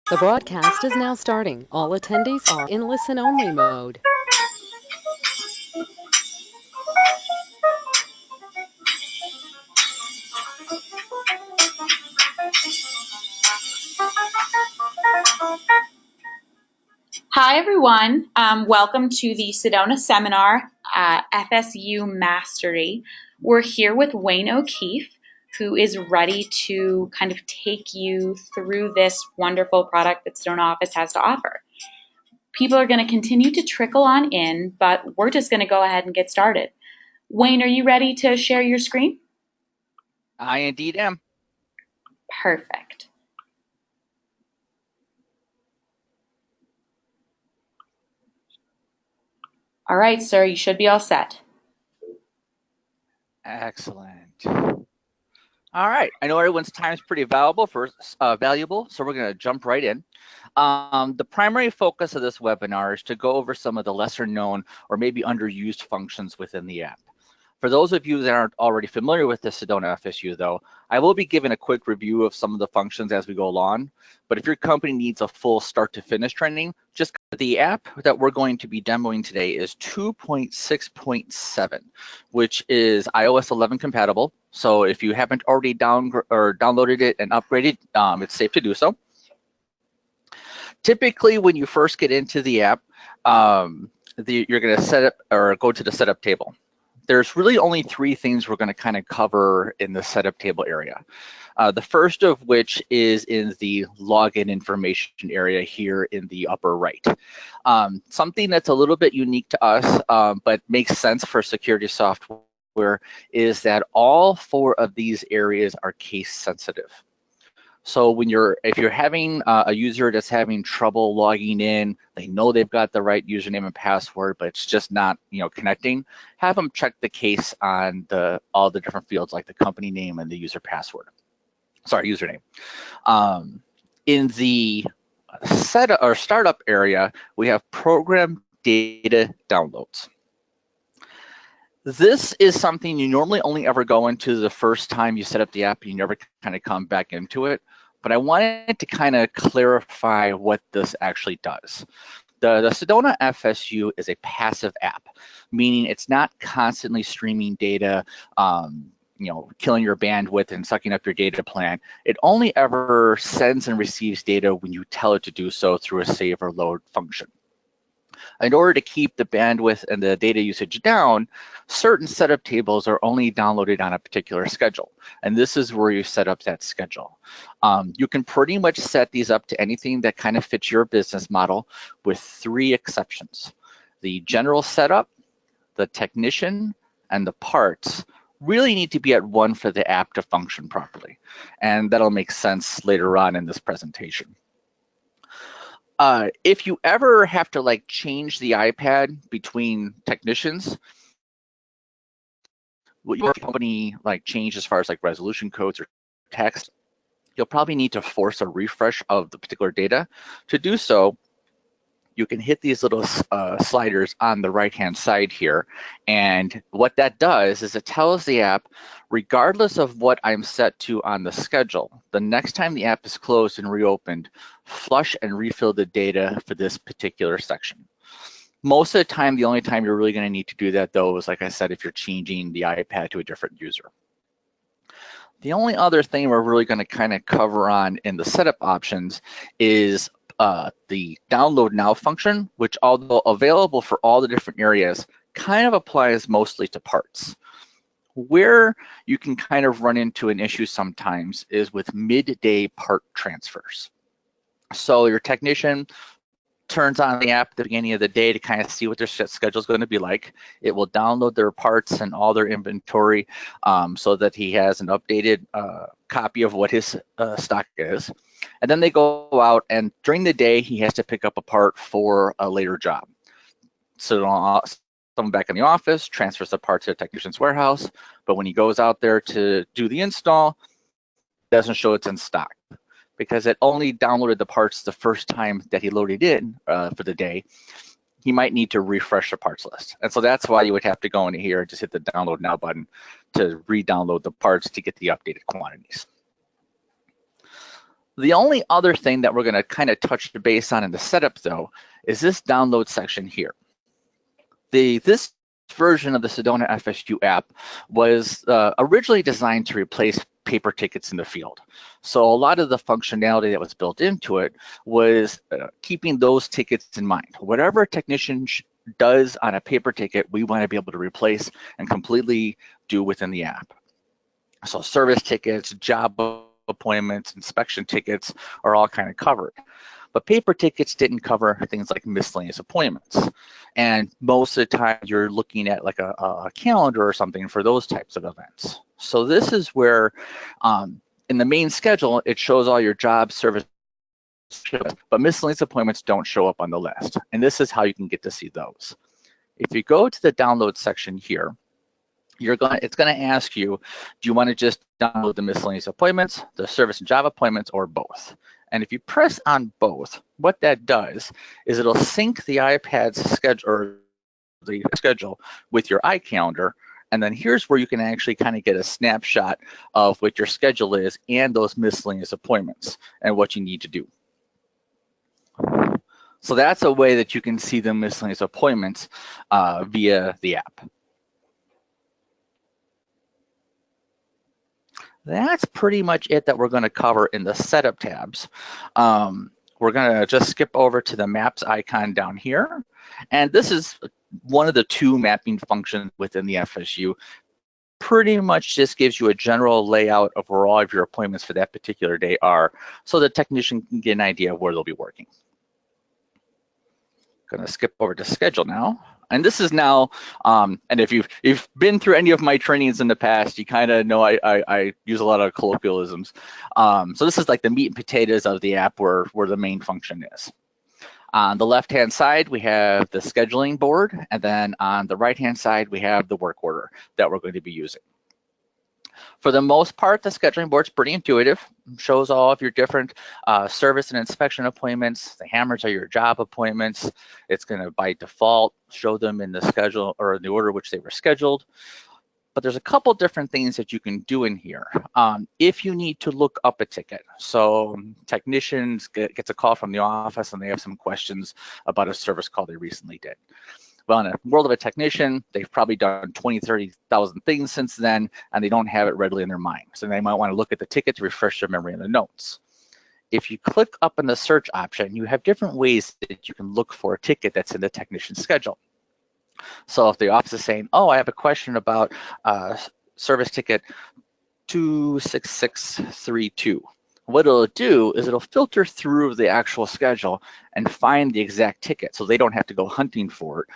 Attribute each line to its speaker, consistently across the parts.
Speaker 1: The broadcast is now starting. All attendees are in listen-only mode.
Speaker 2: Hi, everyone. Welcome to the Sedona Seminar, FSU Mastery. We're here with Wayne O'Keefe, who is ready to kind of take you through this wonderful product that SedonaOffice has to offer. People are going to continue to trickle on in, but we're just going to go ahead and get started. Wayne, are you ready to share your screen?
Speaker 3: I indeed am.
Speaker 2: Perfect. All right, sir, you should be all set.
Speaker 3: Excellent. All right. I know everyone's time is pretty valuable, so we're going to jump right in. The primary focus of this webinar is to go over some of the lesser known or maybe underused functions within the app. For those of you that aren't already familiar with the SedonaFSU, though, I will be giving a quick review of some of the functions as we go along. But if your company needs a full start to finish training, just the app that we're going to be demoing today is 2.6.7, which is iOS 11 compatible. So if you haven't already downloaded it and upgraded, it's safe to do so. Typically, when you first get into the app, you're going to set up or go to the setup table. There's really only three things we're going to kind of cover in the setup table area. The first of which is in the login information area here in the upper right. Something that's a little bit unique to us, but makes sense for security software, is that all four of these areas are case sensitive. So if you're having a user that's having trouble logging in, they know they've got the right username and password, but it's just not, connecting, have them check the case on all the different fields like the company name and the username. In the setup or startup area, we have program data downloads. This is something you normally only ever go into the first time you set up the app. You never kind of come back into it. But I wanted to kind of clarify what this actually does. The SedonaFSU is a passive app, meaning it's not constantly streaming data, killing your bandwidth and sucking up your data plan. It only ever sends and receives data when you tell it to do so through a save or load function. In order to keep the bandwidth and the data usage down, certain setup tables are only downloaded on a particular schedule. And this is where you set up that schedule. You can pretty much set these up to anything that kind of fits your business model, with three exceptions. The general setup, the technician, and the parts really need to be at one for the app to function properly. And that'll make sense later on in this presentation. If you ever have to change the iPad between technicians, what your company change as far as resolution codes or text, you'll probably need to force a refresh of the particular data. To do so, you can hit these little sliders on the right-hand side here. And what that does is it tells the app, regardless of what I'm set to on the schedule, the next time the app is closed and reopened, flush and refill the data for this particular section. Most of the time, the only time you're really going to need to do that, though, is, like I said, if you're changing the iPad to a different user. The only other thing we're really going to kind of cover on in the setup options is the download now function, which, although available for all the different areas, kind of applies mostly to parts. Where you can kind of run into an issue sometimes is with midday part transfers. So your technician turns on the app at the beginning of the day to kind of see what their schedule is going to be like. It will download their parts and all their inventory so that he has an updated copy of what his stock is. And then they go out, and during the day, he has to pick up a part for a later job. So someone back in the office transfers the part to the technician's warehouse, but when he goes out there to do the install, it doesn't show it's in stock, because it only downloaded the parts the first time that he loaded in for the day. He might need to refresh the parts list. And so that's why you would have to go into here and just hit the download now button to re-download the parts to get the updated quantities. The only other thing that we're going to kind of touch base on in the setup, though, is this download section here. This version of the SedonaFSU app was originally designed to replace paper tickets in the field. So a lot of the functionality that was built into it was keeping those tickets in mind. Whatever a technician does on a paper ticket, we want to be able to replace and completely do within the app. So service tickets, job appointments, inspection tickets are all kind of covered. But paper tickets didn't cover things like miscellaneous appointments. And most of the time you're looking at like a calendar or something for those types of events. So this is where in the main schedule, it shows all your job, service, but miscellaneous appointments don't show up on the list. And this is how you can get to see those. If you go to the download section here, it's going to ask you, do you want to just download the miscellaneous appointments, the service and job appointments, or both? And if you press on both, what that does is it'll sync the iPad's schedule or the schedule with your iCalendar. And then here's where you can actually kind of get a snapshot of what your schedule is and those miscellaneous appointments and what you need to do. So that's a way that you can see the miscellaneous appointments via the app. That's pretty much it that we're going to cover in the setup tabs. We're going to just skip over to the maps icon down here. And this is one of the two mapping functions within the FSU. Pretty much just gives you a general layout of where all of your appointments for that particular day are, so the technician can get an idea of where they'll be working. Going to skip over to schedule now. And this is now, and if you've been through any of my trainings in the past, you kind of know I use a lot of colloquialisms. So this is like the meat and potatoes of the app where the main function is. On the left-hand side, we have the scheduling board, and then on the right-hand side, we have the work order that we're going to be using. For the most part, the scheduling board's pretty intuitive. It shows all of your different service and inspection appointments. The hammers are your job appointments. It's going to, by default, show them in the schedule or in the order which they were scheduled. But there's a couple different things that you can do in here. If you need to look up a ticket, so technicians gets a call from the office and they have some questions about a service call they recently did. Well, in a world of a technician, they've probably done 20, 30,000 things since then, and they don't have it readily in their mind. So they might want to look at the ticket to refresh their memory in the notes. If you click up in the search option, you have different ways that you can look for a ticket that's in the technician's schedule. So if the office is saying, oh, I have a question about service ticket 26632. What it'll do is it'll filter through the actual schedule and find the exact ticket, so they don't have to go hunting for it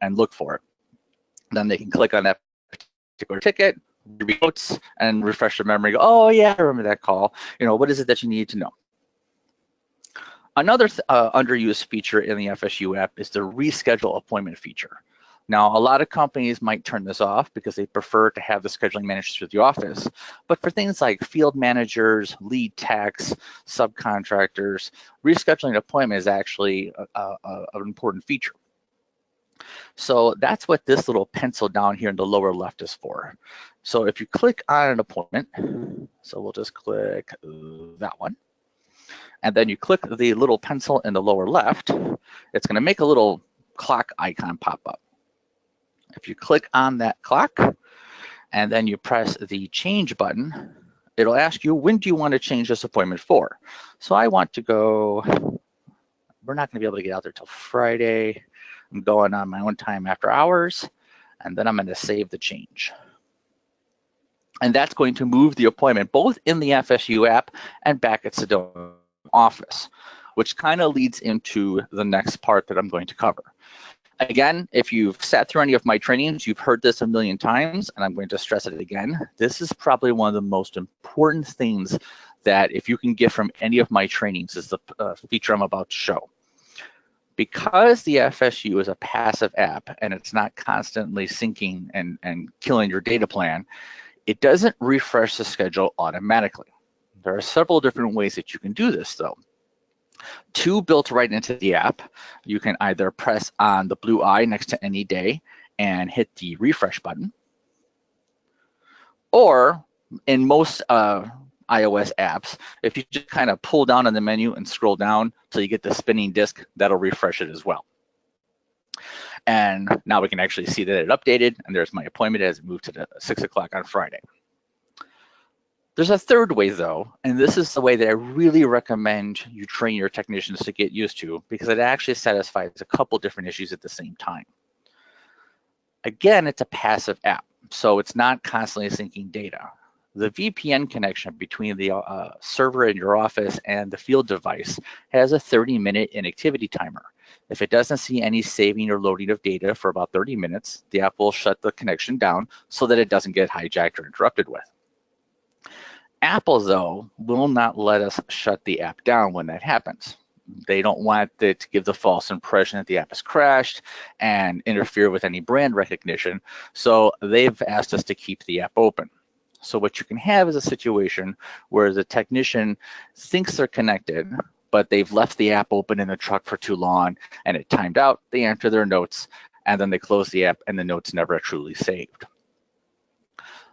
Speaker 3: and look for it. Then they can click on that particular ticket, read notes, and refresh their memory. Go, oh yeah, I remember that call. You know, what is it that you need to know? Another underused feature in the FSU app is the reschedule appointment feature. Now, a lot of companies might turn this off because they prefer to have the scheduling managed through the office. But for things like field managers, lead techs, subcontractors, rescheduling an appointment is actually an important feature. So that's what this little pencil down here in the lower left is for. So if you click on an appointment, so we'll just click that one. And then you click the little pencil in the lower left, it's going to make a little clock icon pop up. If you click on that clock and then you press the change button, it'll ask you, when do you want to change this appointment for? So I want to go, we're not going to be able to get out there till Friday. I'm going on my own time after hours, and then I'm going to save the change. And that's going to move the appointment both in the FSU app and back at SedonaOffice, which kind of leads into the next part that I'm going to cover. Again, if you've sat through any of my trainings, you've heard this a million times, and I'm going to stress it again. This is probably one of the most important things that if you can get from any of my trainings is the feature I'm about to show. Because the FSU is a passive app and it's not constantly syncing and killing your data plan, it doesn't refresh the schedule automatically. There are several different ways that you can do this, though. Two built right into the app. You can either press on the blue eye next to any day and hit the refresh button. Or in most iOS apps, if you just kind of pull down on the menu and scroll down till you get the spinning disk, that'll refresh it as well. And now we can actually see that it updated, and there's my appointment as it moved to the 6 o'clock on Friday. There's a third way though, and this is the way that I really recommend you train your technicians to get used to, because it actually satisfies a couple different issues at the same time. Again, it's a passive app, so it's not constantly syncing data. The VPN connection between the server in your office and the field device has a 30-minute inactivity timer. If it doesn't see any saving or loading of data for about 30 minutes, the app will shut the connection down so that it doesn't get hijacked or interrupted with. Apple, though, will not let us shut the app down when that happens. They don't want it to give the false impression that the app has crashed and interfere with any brand recognition, so they've asked us to keep the app open. So what you can have is a situation where the technician thinks they're connected, but they've left the app open in the truck for too long and it timed out, they enter their notes, and then they close the app and the notes never truly saved.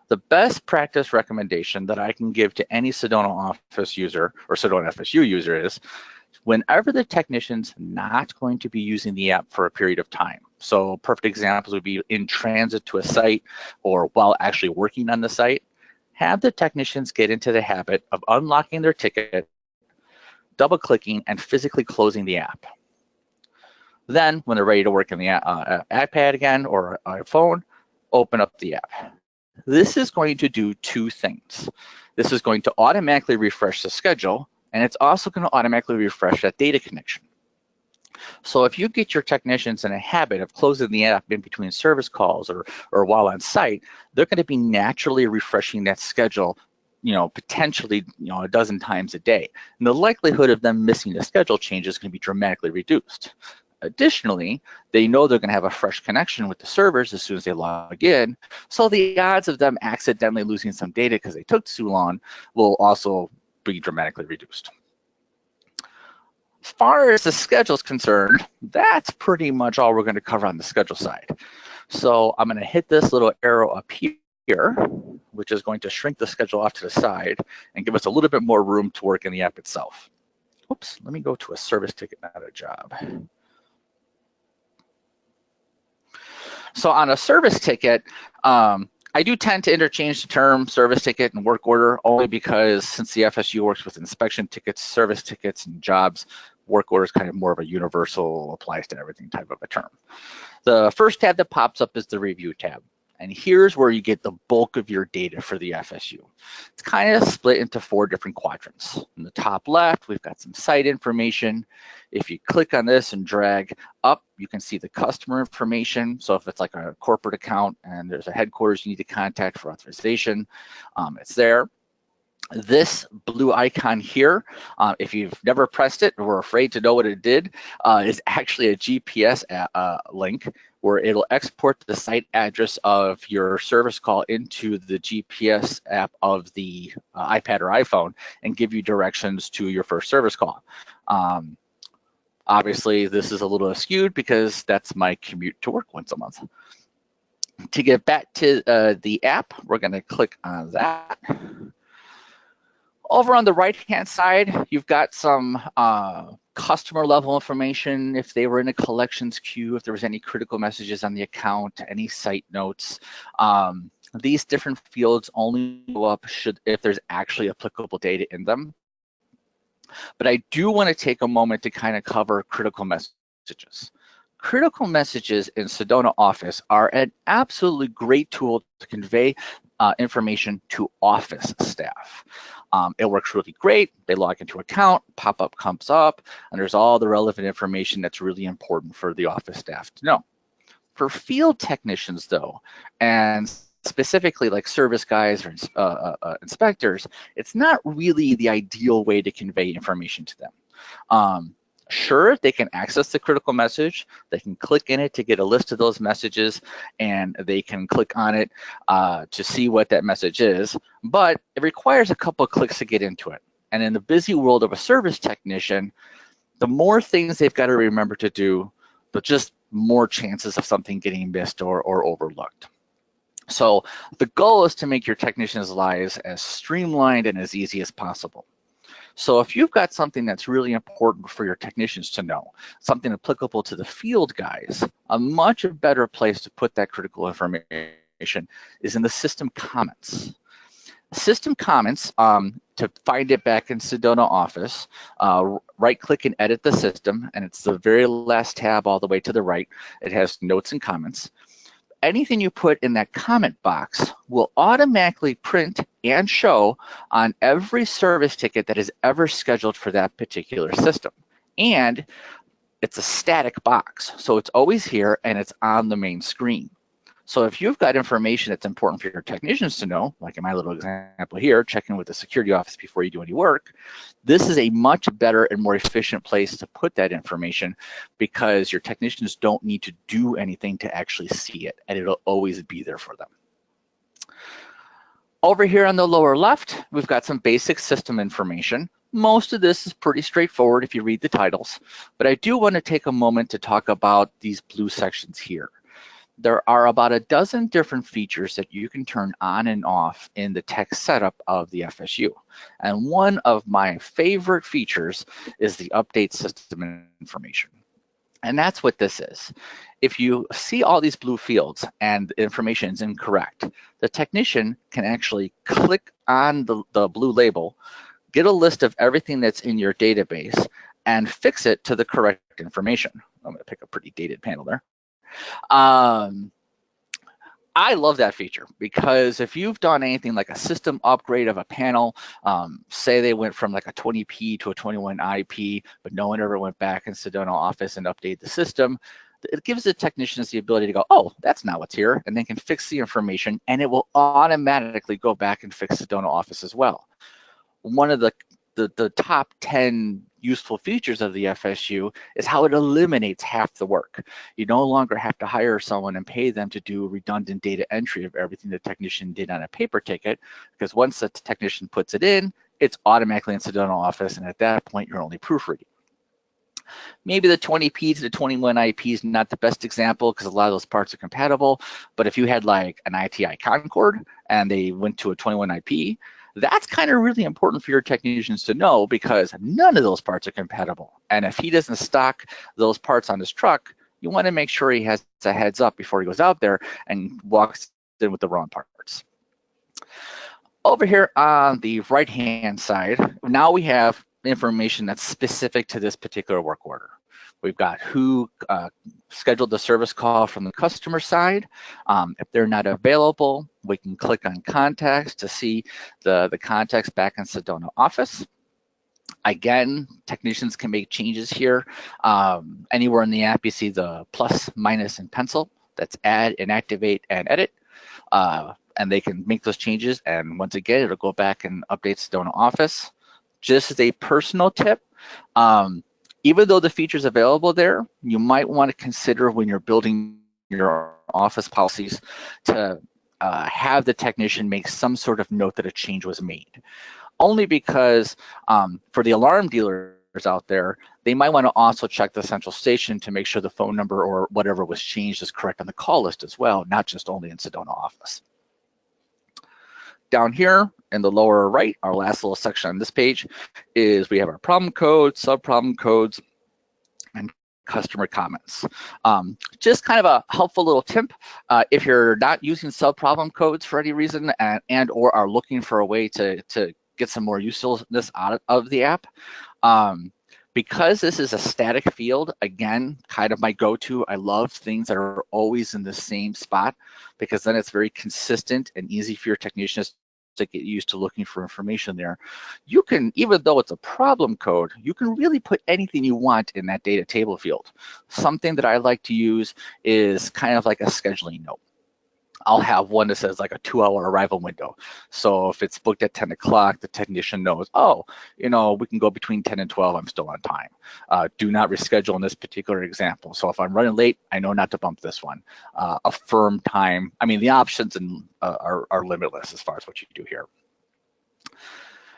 Speaker 3: The best practice recommendation that I can give to any SedonaOffice user or SedonaFSU user is whenever the technician's not going to be using the app for a period of time. So perfect examples would be in transit to a site or while actually working on the site, have the technicians get into the habit of unlocking their ticket, double-clicking, and physically closing the app. Then, when they're ready to work in the iPad again or iPhone, open up the app. This is going to do two things. This is going to automatically refresh the schedule, and it's also going to automatically refresh that data connection. So if you get your technicians in a habit of closing the app in between service calls or while on site, they're going to be naturally refreshing that schedule, potentially, a dozen times a day. And the likelihood of them missing a schedule change is going to be dramatically reduced. Additionally, they know they're going to have a fresh connection with the servers as soon as they log in, so the odds of them accidentally losing some data because they took too long will also be dramatically reduced. As far as the schedule is concerned, that's pretty much all we're going to cover on the schedule side. So I'm going to hit this little arrow up here, which is going to shrink the schedule off to the side and give us a little bit more room to work in the app itself. Oops, let me go to a service ticket, not a job. So on a service ticket, I do tend to interchange the term service ticket and work order only because since the FSU works with inspection tickets, service tickets, and jobs, work order is kind of more of a universal, applies to everything type of a term. The first tab that pops up is the review tab. And here's where you get the bulk of your data for the FSU. It's kind of split into 4 different quadrants. In the top left, we've got some site information. If you click on this and drag up, you can see the customer information. So if it's like a corporate account and there's a headquarters you need to contact for authorization, it's there. This blue icon here, if you've never pressed it or were afraid to know what it did, is actually a GPS link where it'll export the site address of your service call into the GPS app of the iPad or iPhone and give you directions to your first service call. Obviously, this is a little skewed because that's my commute to work once a month. To get back to the app, we're going to click on that. Over on the right-hand side, you've got some customer level information, if they were in a collections queue, if there was any critical messages on the account, any site notes. These different fields only go up if there's actually applicable data in them. But I do want to take a moment to kind of cover critical messages. Critical messages in SedonaOffice are an absolutely great tool to convey information to office staff. It works really great. They log into account, pop-up comes up, and there's all the relevant information that's really important for the office staff to know. For field technicians, though, and specifically like service guys or inspectors, it's not really the ideal way to convey information to them. Sure, they can access the critical message, they can click in it to get a list of those messages, and they can click on it to see what that message is, but it requires a couple of clicks to get into it. And in the busy world of a service technician, the more things they've got to remember to do, the just more chances of something getting missed or overlooked. So the goal is to make your technicians' lives as streamlined and as easy as possible. So if you've got something that's really important for your technicians to know, something applicable to the field guys, a much better place to put that critical information is in the system comments. System comments, to find it back in SedonaOffice, right-click and edit the system, and it's the very last tab all the way to the right. It has notes and comments. Anything you put in that comment box will automatically print and show on every service ticket that is ever scheduled for that particular system. And it's a static box, so it's always here and it's on the main screen. So if you've got information that's important for your technicians to know, like in my little example here, checking with the security office before you do any work, this is a much better and more efficient place to put that information because your technicians don't need to do anything to actually see it, and it'll always be there for them. Over here on the lower left, we've got some basic system information. Most of this is pretty straightforward if you read the titles, but I do want to take a moment to talk about these blue sections here. There are about a dozen different features that you can turn on and off in the tech setup of the FSU. And one of my favorite features is the update system information. And that's what this is. If you see all these blue fields and the information is incorrect, the technician can actually click on the blue label, get a list of everything that's in your database, and fix it to the correct information. I'm going to pick a pretty dated panel there. I love that feature because if you've done anything like a system upgrade of a panel, say they went from like a 20p to a 21IP, but no one ever went back in SedonaOffice and updated the system, it gives the technicians the ability to go, oh, that's not what's here, and they can fix the information, and it will automatically go back and fix SedonaOffice as well. One of the top 10 useful features of the FSU is how it eliminates half the work. You no longer have to hire someone and pay them to do redundant data entry of everything the technician did on a paper ticket, because once the technician puts it in, it's automatically in SedonaOffice, and at that point, you're only proofreading. Maybe the 20p to the 21IP is not the best example because a lot of those parts are compatible, but if you had like an ITI Concord and they went to a 21IP, that's kind of really important for your technicians to know because none of those parts are compatible. And if he doesn't stock those parts on his truck, you want to make sure he has a heads up before he goes out there and walks in with the wrong parts. Over here on the right-hand side, now we have information that's specific to this particular work order. We've got who scheduled the service call from the customer side. If they're not available, we can click on contacts to see the contacts back in SedonaOffice. Again, technicians can make changes here. Anywhere in the app, you see the plus, minus, and pencil. That's add, inactivate, and edit. And they can make those changes. And once again, it'll go back and update SedonaOffice. Just as a personal tip, even though the feature's available there, you might want to consider when you're building your office policies to have the technician make some sort of note that a change was made. Only because for the alarm dealers out there, they might want to also check the central station to make sure the phone number or whatever was changed is correct on the call list as well, not just only in SedonaOffice. Down here in the lower right, our last little section on this page is we have our problem codes, sub-problem codes, and customer comments. Just kind of a helpful little tip. If you're not using sub-problem codes for any reason and or are looking for a way to get some more usefulness out of the app, because this is a static field, again, kind of my go-to. I love things that are always in the same spot because then it's very consistent and easy for your technicians to get used to looking for information there. You can, even though it's a problem code, you can really put anything you want in that data table field. Something that I like to use is kind of like a scheduling note. I'll have one that says like a 2-hour arrival window. So if it's booked at 10 o'clock, the technician knows, oh, you know, we can go between 10 and 12, I'm still on time. Do not reschedule in this particular example. So if I'm running late, I know not to bump this one. A firm time, I mean, the options are limitless as far as what you do here.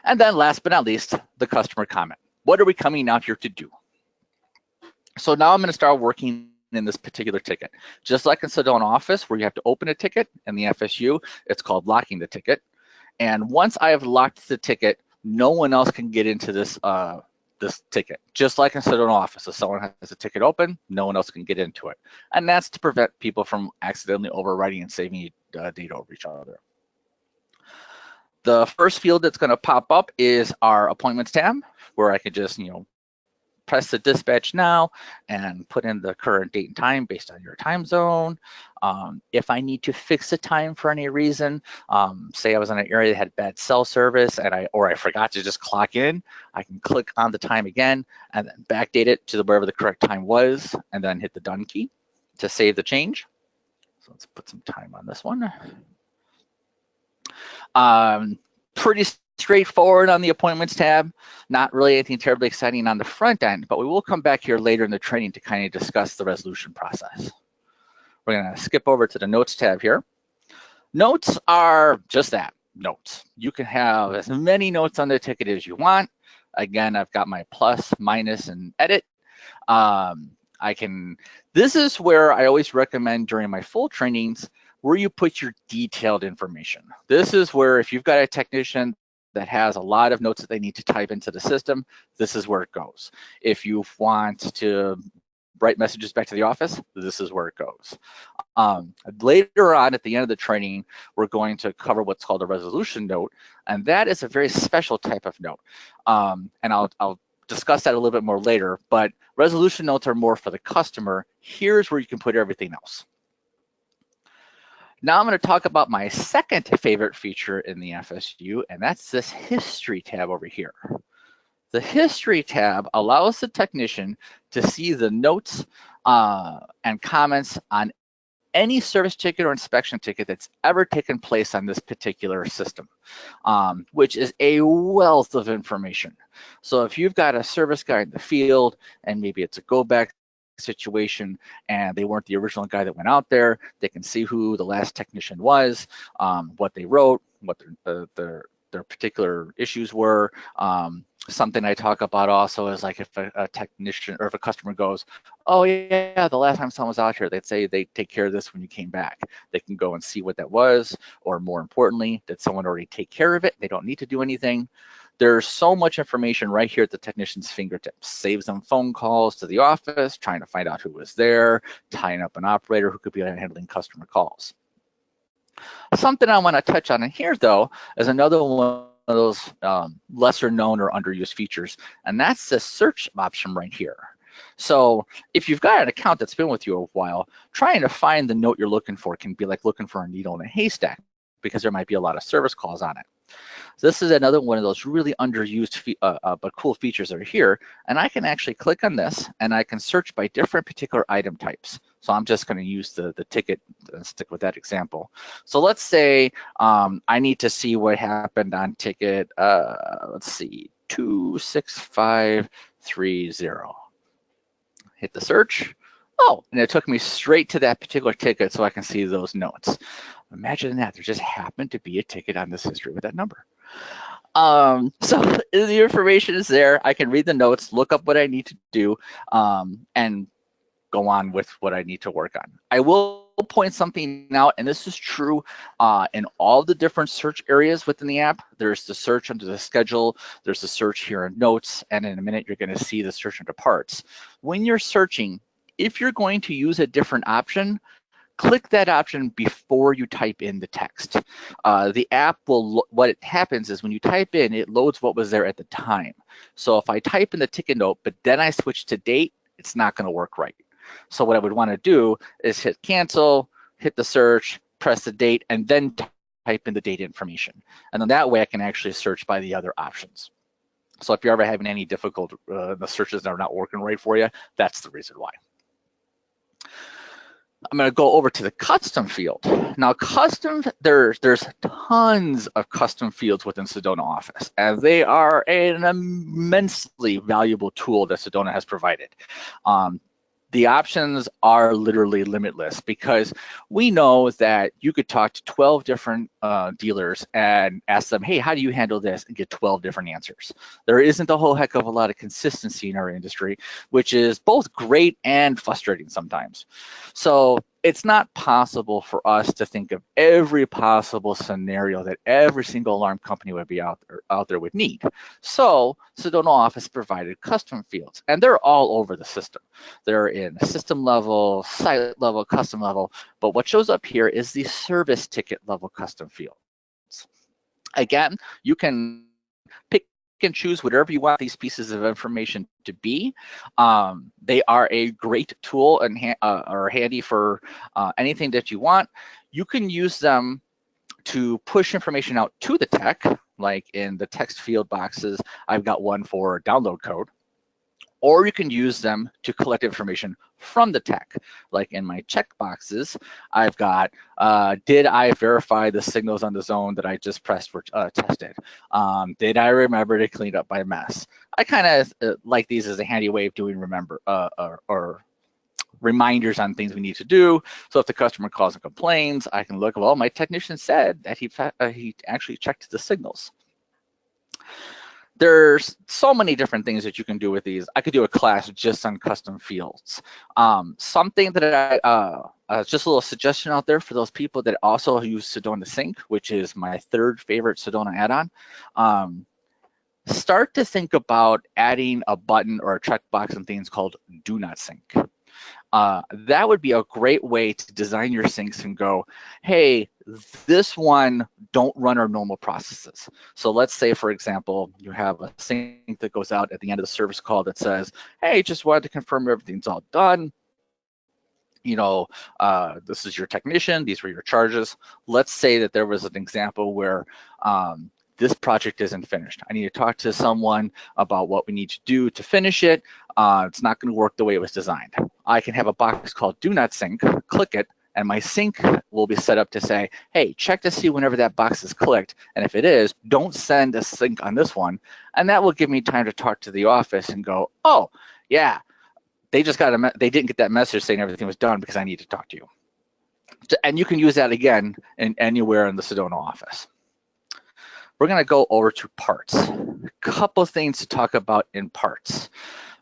Speaker 3: And then last but not least, the customer comment. What are we coming out here to do? So now I'm going to start working in this particular ticket. Just like in SedonaOffice, where you have to open a ticket in the FSU, it's called locking the ticket. And once I have locked the ticket, no one else can get into this this ticket. Just like in SedonaOffice, if someone has a ticket open, no one else can get into it. And that's to prevent people from accidentally overwriting and saving data over each other. The first field that's going to pop up is our appointments tab, where I can just, press the dispatch now and put in the current date and time based on your time zone. If I need to fix the time for any reason, say I was in an area that had bad cell service and I forgot to just clock in, I can click on the time again and then backdate it to wherever the correct time was and then hit the done key to save the change. So let's put some time on this one. Pretty straightforward on the appointments tab, not really anything terribly exciting on the front end, but we will come back here later in the training to kind of discuss the resolution process. We're going to skip over to the notes tab here. Notes are just that, notes. You can have as many notes on the ticket as you want. Again, I've got my plus, minus, and edit. This is where I always recommend during my full trainings where you put your detailed information. This is where if you've got a technician that has a lot of notes that they need to type into the system, this is where it goes. If you want to write messages back to the office, this is where it goes. Later on at the end of the training, we're going to cover what's called a resolution note, and that is a very special type of note. And I'll discuss that a little bit more later, but resolution notes are more for the customer. Here's where you can put everything else. Now I'm going to talk about my second favorite feature in the FSU, and that's this history tab over here. The history tab allows the technician to see the notes and comments on any service ticket or inspection ticket that's ever taken place on this particular system, which is a wealth of information. So if you've got a service guy in the field and maybe it's a go back situation and they weren't the original guy that went out there, they can see who the last technician was, what they wrote, what their particular issues were. Something I talk about also is like if a technician or if a customer goes, oh yeah, the last time someone was out here, they'd say they take care of this when you came back. They can go and see what that was, or more importantly, did someone already take care of it? They don't need to do anything. There's so much information right here at the technician's fingertips. Saves them phone calls to the office, trying to find out who was there, tying up an operator who could be handling customer calls. Something I want to touch on in here, though, is another one of those lesser known or underused features, and that's the search option right here. So if you've got an account that's been with you a while, trying to find the note you're looking for can be like looking for a needle in a haystack because there might be a lot of service calls on it. So this is another one of those really underused but cool features that are here. And I can actually click on this and I can search by different particular item types. So I'm just going to use the ticket and stick with that example. So let's say I need to see what happened on ticket, let's see, 26530. Hit the search. Oh, and it took me straight to that particular ticket so I can see those notes. Imagine that, there just happened to be a ticket on this history with that number. So the information is there. I can read the notes, look up what I need to do, and go on with what I need to work on. I will point something out, and this is true in all the different search areas within the app. There's the search under the schedule, there's the search here in notes, and in a minute you're going to see the search under parts. When you're searching, if you're going to use a different option, click that option before you type in the text. The app will, what happens is when you type in, it loads what was there at the time. So if I type in the ticket note, but then I switch to date, it's not going to work right. So what I would want to do is hit cancel, hit the search, press the date, and then type in the date information. And then that way I can actually search by the other options. So if you're ever having any difficulty, the searches are not working right for you, that's the reason why. I'm going to go over to the custom field. Now, custom, there's tons of custom fields within SedonaOffice, and they are an immensely valuable tool that Sedona has provided. the options are literally limitless, because we know that you could talk to 12 different dealers and ask them, hey, how do you handle this, and get 12 different answers. There isn't a whole heck of a lot of consistency in our industry, which is both great and frustrating sometimes. So it's not possible for us to think of every possible scenario that every single alarm company would be out there would need. So SedonaOffice provided custom fields, and they're all over the system. They're in system level, site level, custom level, but what shows up here is the service ticket level custom fields. Again, you can pick and choose whatever you want these pieces of information to be. They are a great tool and are handy for anything that you want. You can use them to push information out to the tech, like in the text field boxes, I've got one for download code. Or you can use them to collect information from the tech. Like in my check boxes, I've got, did I verify the signals on the zone that I just pressed were tested? Did I remember to clean up my mess? I kind of like these as a handy way of doing or reminders on things we need to do. So if the customer calls and complains, I can look, well, my technician said that he actually checked the signals. There's so many different things that you can do with these. I could do a class just on custom fields. Something that just a little suggestion out there for those people that also use Sedona Sync, which is my third favorite Sedona add-on. Start to think about adding a button or a checkbox on things called Do Not Sync. That would be a great way to design your syncs and go, hey, this one don't run our normal processes. So let's say, for example, you have a sync that goes out at the end of the service call that says, hey, just wanted to confirm everything's all done. You know, this is your technician, these were your charges. Let's say that there was an example where this project isn't finished. I need to talk to someone about what we need to do to finish it. It's not going to work the way it was designed. I can have a box called Do Not Sync, click it, and my sync will be set up to say, hey, check to see whenever that box is clicked. And if it is, don't send a sync on this one. And that will give me time to talk to the office and go, oh, yeah, they didn't get that message saying everything was done because I need to talk to you. And you can use that again anywhere in the SedonaOffice. We're going to go over to parts. A couple things to talk about in parts.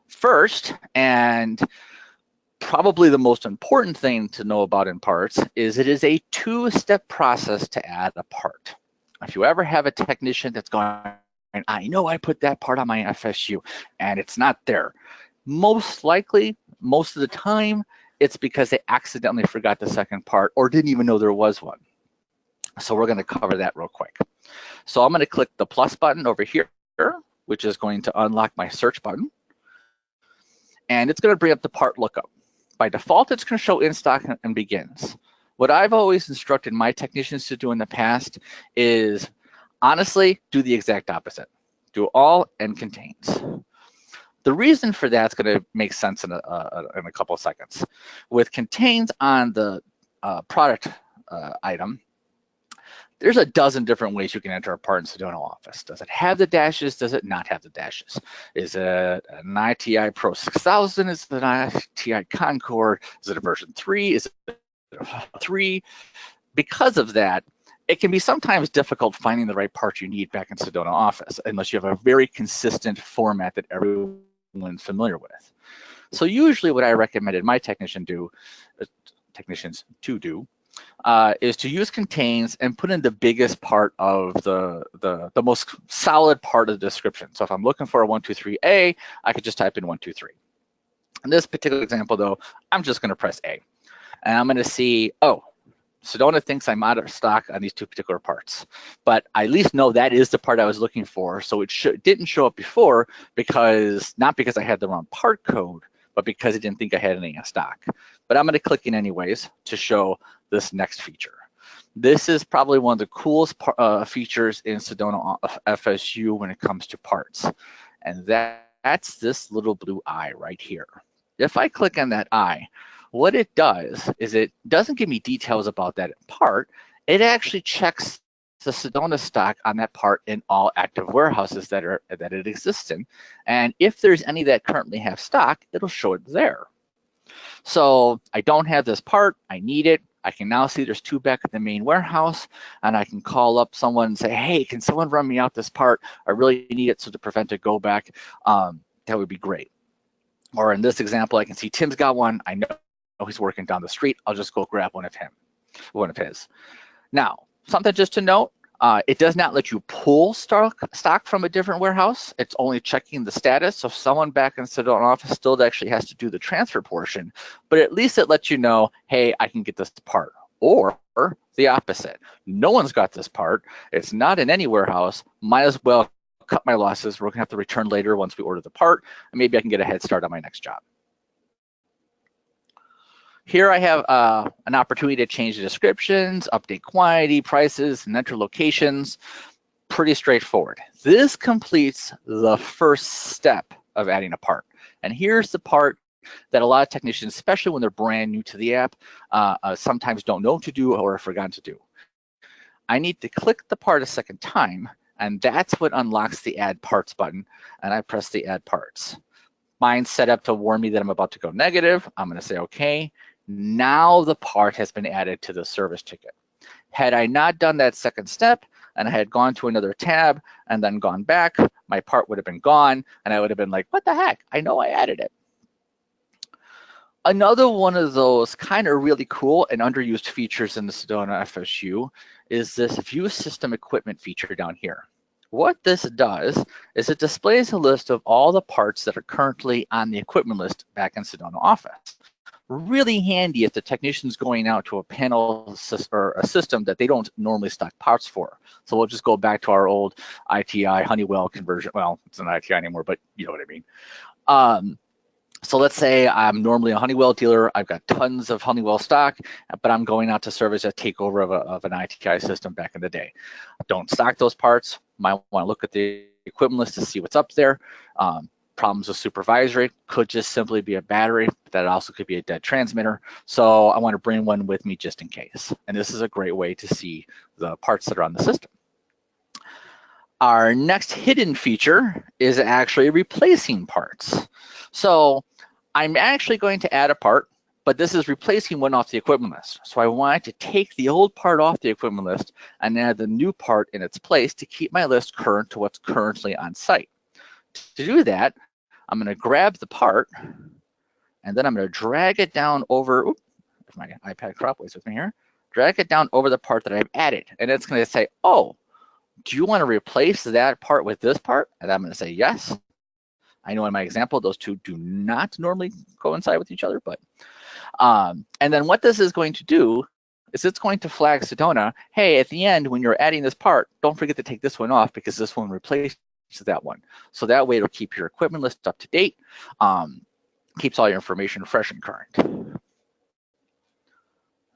Speaker 3: First, and probably the most important thing to know about in parts, is it is a two-step process to add a part. If you ever have a technician that's going, I know I put that part on my FSU and it's not there, most likely, most of the time, it's because they accidentally forgot the second part or didn't even know there was one. So we're going to cover that real quick. So I'm going to click the plus button over here, which is going to unlock my search button. And it's going to bring up the part lookup. By default, it's going to show in stock and begins. What I've always instructed my technicians to do in the past is, honestly, do the exact opposite. Do all and contains. The reason for that's going to make sense in a couple of seconds. With contains on the product item, there's a dozen different ways you can enter a part in SedonaOffice. Does it have the dashes? Does it not have the dashes? Is it an ITI Pro 6000? Is it an ITI Concord? Is it a version 3? Is it a 3? Because of that, it can be sometimes difficult finding the right part you need back in SedonaOffice unless you have a very consistent format that everyone's familiar with. So usually what I recommended my technicians to do is to use contains and put in the biggest part of the most solid part of the description. So if I'm looking for a 123A, I could just type in 123. In this particular example though, I'm just going to press A. And I'm going to see, oh, Sedona thinks I'm out of stock on these two particular parts. But I at least know that is the part I was looking for. So it didn't show up before not because I had the wrong part code, but because it didn't think I had any in stock. But I'm going to click in anyways to show this next feature. This is probably one of the coolest features in SedonaFSU when it comes to parts. And that's this little blue eye right here. If I click on that eye, what it does is it doesn't give me details about that part. It actually checks the Sedona stock on that part in all active warehouses that it exists in. And if there's any that currently have stock, it'll show it there. So I don't have this part, I need it. I can now see there's 2 back at the main warehouse, and I can call up someone and say, hey, can someone run me out this part? I really need it, so to prevent a go back, that would be great. Or in this example, I can see Tim's got one. I know he's working down the street. I'll just go grab one of his. Now, something just to note, it does not let you pull stock from a different warehouse. It's only checking the status. So someone back in SedonaOffice still actually has to do the transfer portion, but at least it lets you know, hey, I can get this part. Or the opposite. No one's got this part. It's not in any warehouse. Might as well cut my losses. We're gonna have to return later once we order the part, and maybe I can get a head start on my next job. Here I have an opportunity to change the descriptions, update quantity, prices, and enter locations. Pretty straightforward. This completes the first step of adding a part. And here's the part that a lot of technicians, especially when they're brand new to the app, sometimes don't know to do or have forgotten to do. I need to click the part a second time, and that's what unlocks the Add Parts button, and I press the Add Parts. Mine's set up to warn me that I'm about to go negative. I'm going to say OK. Now the part has been added to the service ticket. Had I not done that second step and I had gone to another tab and then gone back, my part would have been gone, and I would have been like, what the heck? I know I added it. Another one of those kind of really cool and underused features in the SedonaFSU is this View System Equipment feature down here. What this does is it displays a list of all the parts that are currently on the equipment list back in SedonaOffice. Really handy if the technician's going out to a panel or a system that they don't normally stock parts for. So we'll just go back to our old ITI Honeywell conversion. Well, it's not ITI anymore, but you know what I mean. So let's say I'm normally a Honeywell dealer. I've got tons of Honeywell stock, but I'm going out to service a takeover of an ITI system back in the day. Don't stock those parts. Might want to look at the equipment list to see what's up there. Problems with supervisory could just simply be a battery. That also could be a dead transmitter. So I want to bring one with me just in case. And this is a great way to see the parts that are on the system. Our next hidden feature is actually replacing parts. So I'm actually going to add a part, but this is replacing one off the equipment list. So I want to take the old part off the equipment list and add the new part in its place to keep my list current to what's currently on site. To do that, I'm going to grab the part, and then I'm going to drag it down over, if my iPad cooperates with me here, drag it down over the part that I've added. And it's going to say, oh, do you want to replace that part with this part? And I'm going to say yes. I know in my example, those two do not normally coincide with each other, but, and then what this is going to do is it's going to flag Sedona, hey, at the end, when you're adding this part, don't forget to take this one off because this one replaces that one. So that way it'll keep your equipment list up to date, keeps all your information fresh and current.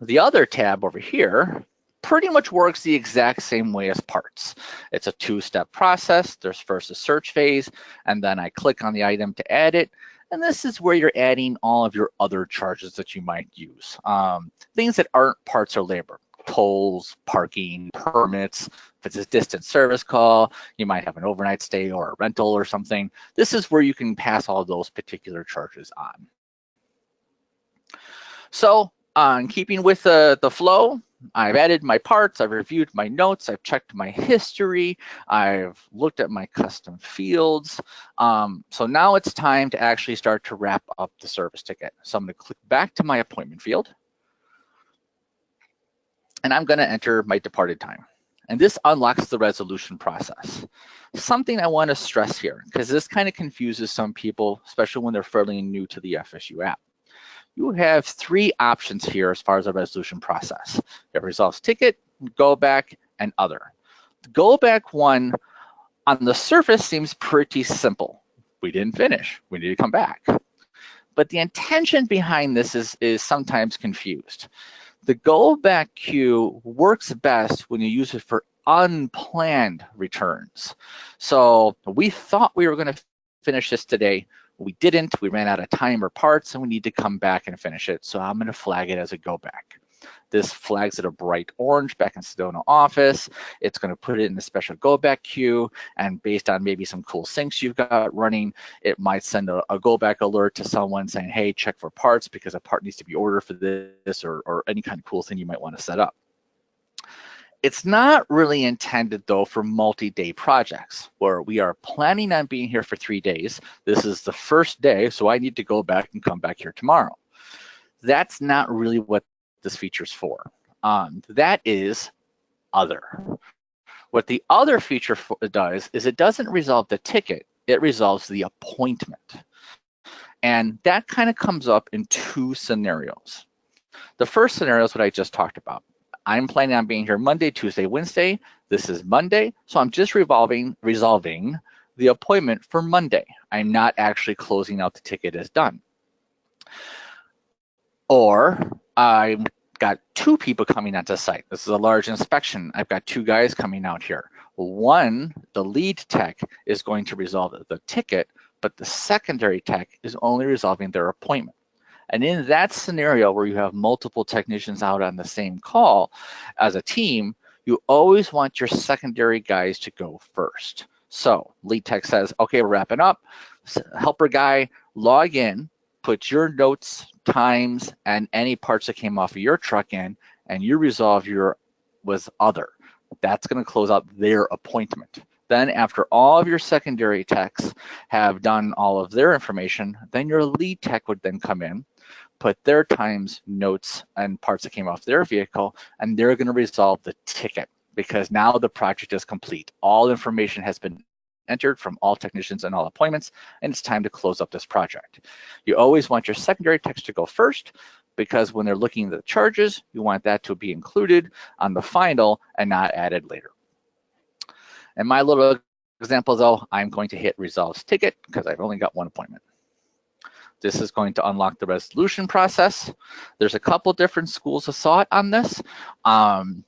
Speaker 3: The other tab over here pretty much works the exact same way as parts. It's a two-step process. There's first a search phase, and then I click on the item to add it. And this is where you're adding all of your other charges that you might use. Things that aren't parts or labor. Tolls, parking, permits. If it's a distant service call, you might have an overnight stay or a rental or something. This is where you can pass all those particular charges on. So, keeping with the flow, I've added my parts, I've reviewed my notes, I've checked my history, I've looked at my custom fields. So now it's time to actually start to wrap up the service ticket. So I'm going to click back to my appointment field, and I'm going to enter my departed time. And this unlocks the resolution process. Something I want to stress here, because this kind of confuses some people, especially when they're fairly new to the FSU app. You have three options here as far as the resolution process. You have resolves ticket, go back, and other. The go back one on the surface seems pretty simple. We didn't finish, we need to come back. But the intention behind this is sometimes confused. The go back queue works best when you use it for unplanned returns. So we thought we were going to finish this today. We didn't. We ran out of time or parts, and we need to come back and finish it. So I'm going to flag it as a go back. This flags it a bright orange back in SedonaOffice. It's going to put it in a special go back queue, and based on maybe some cool syncs you've got running, it might send a go back alert to someone saying, hey, check for parts because a part needs to be ordered for this, or any kind of cool thing you might want to set up. It's not really intended, though, for multi-day projects where we are planning on being here for 3 days. This is the first day, so I need to go back and come back here tomorrow. That's not really what this feature's for. That is other. What the other feature does is it doesn't resolve the ticket, it resolves the appointment. And that kind of comes up in 2 scenarios. The first scenario is what I just talked about. I'm planning on being here Monday, Tuesday, Wednesday. This is Monday, so I'm just resolving the appointment for Monday. I'm not actually closing out the ticket as done. Or I've got 2 people coming onto site. This is a large inspection. I've got 2 guys coming out here. One, the lead tech, is going to resolve the ticket, but the secondary tech is only resolving their appointment. And in that scenario where you have multiple technicians out on the same call as a team, you always want your secondary guys to go first. So lead tech says, okay, we're wrapping up. Helper guy, log in, put your notes, times, and any parts that came off of your truck in, and you resolve your with other. That's going to close out their appointment. Then after all of your secondary techs have done all of their information, then your lead tech would then come in, put their times, notes, and parts that came off their vehicle, and they're going to resolve the ticket because now the project is complete. All information has been entered from all technicians and all appointments, and it's time to close up this project. You always want your secondary techs to go first because when they're looking at the charges, you want that to be included on the final and not added later. In my little example, though, I'm going to hit resolves ticket because I've only got 1 appointment. This is going to unlock the resolution process. There's a couple different schools of thought on this.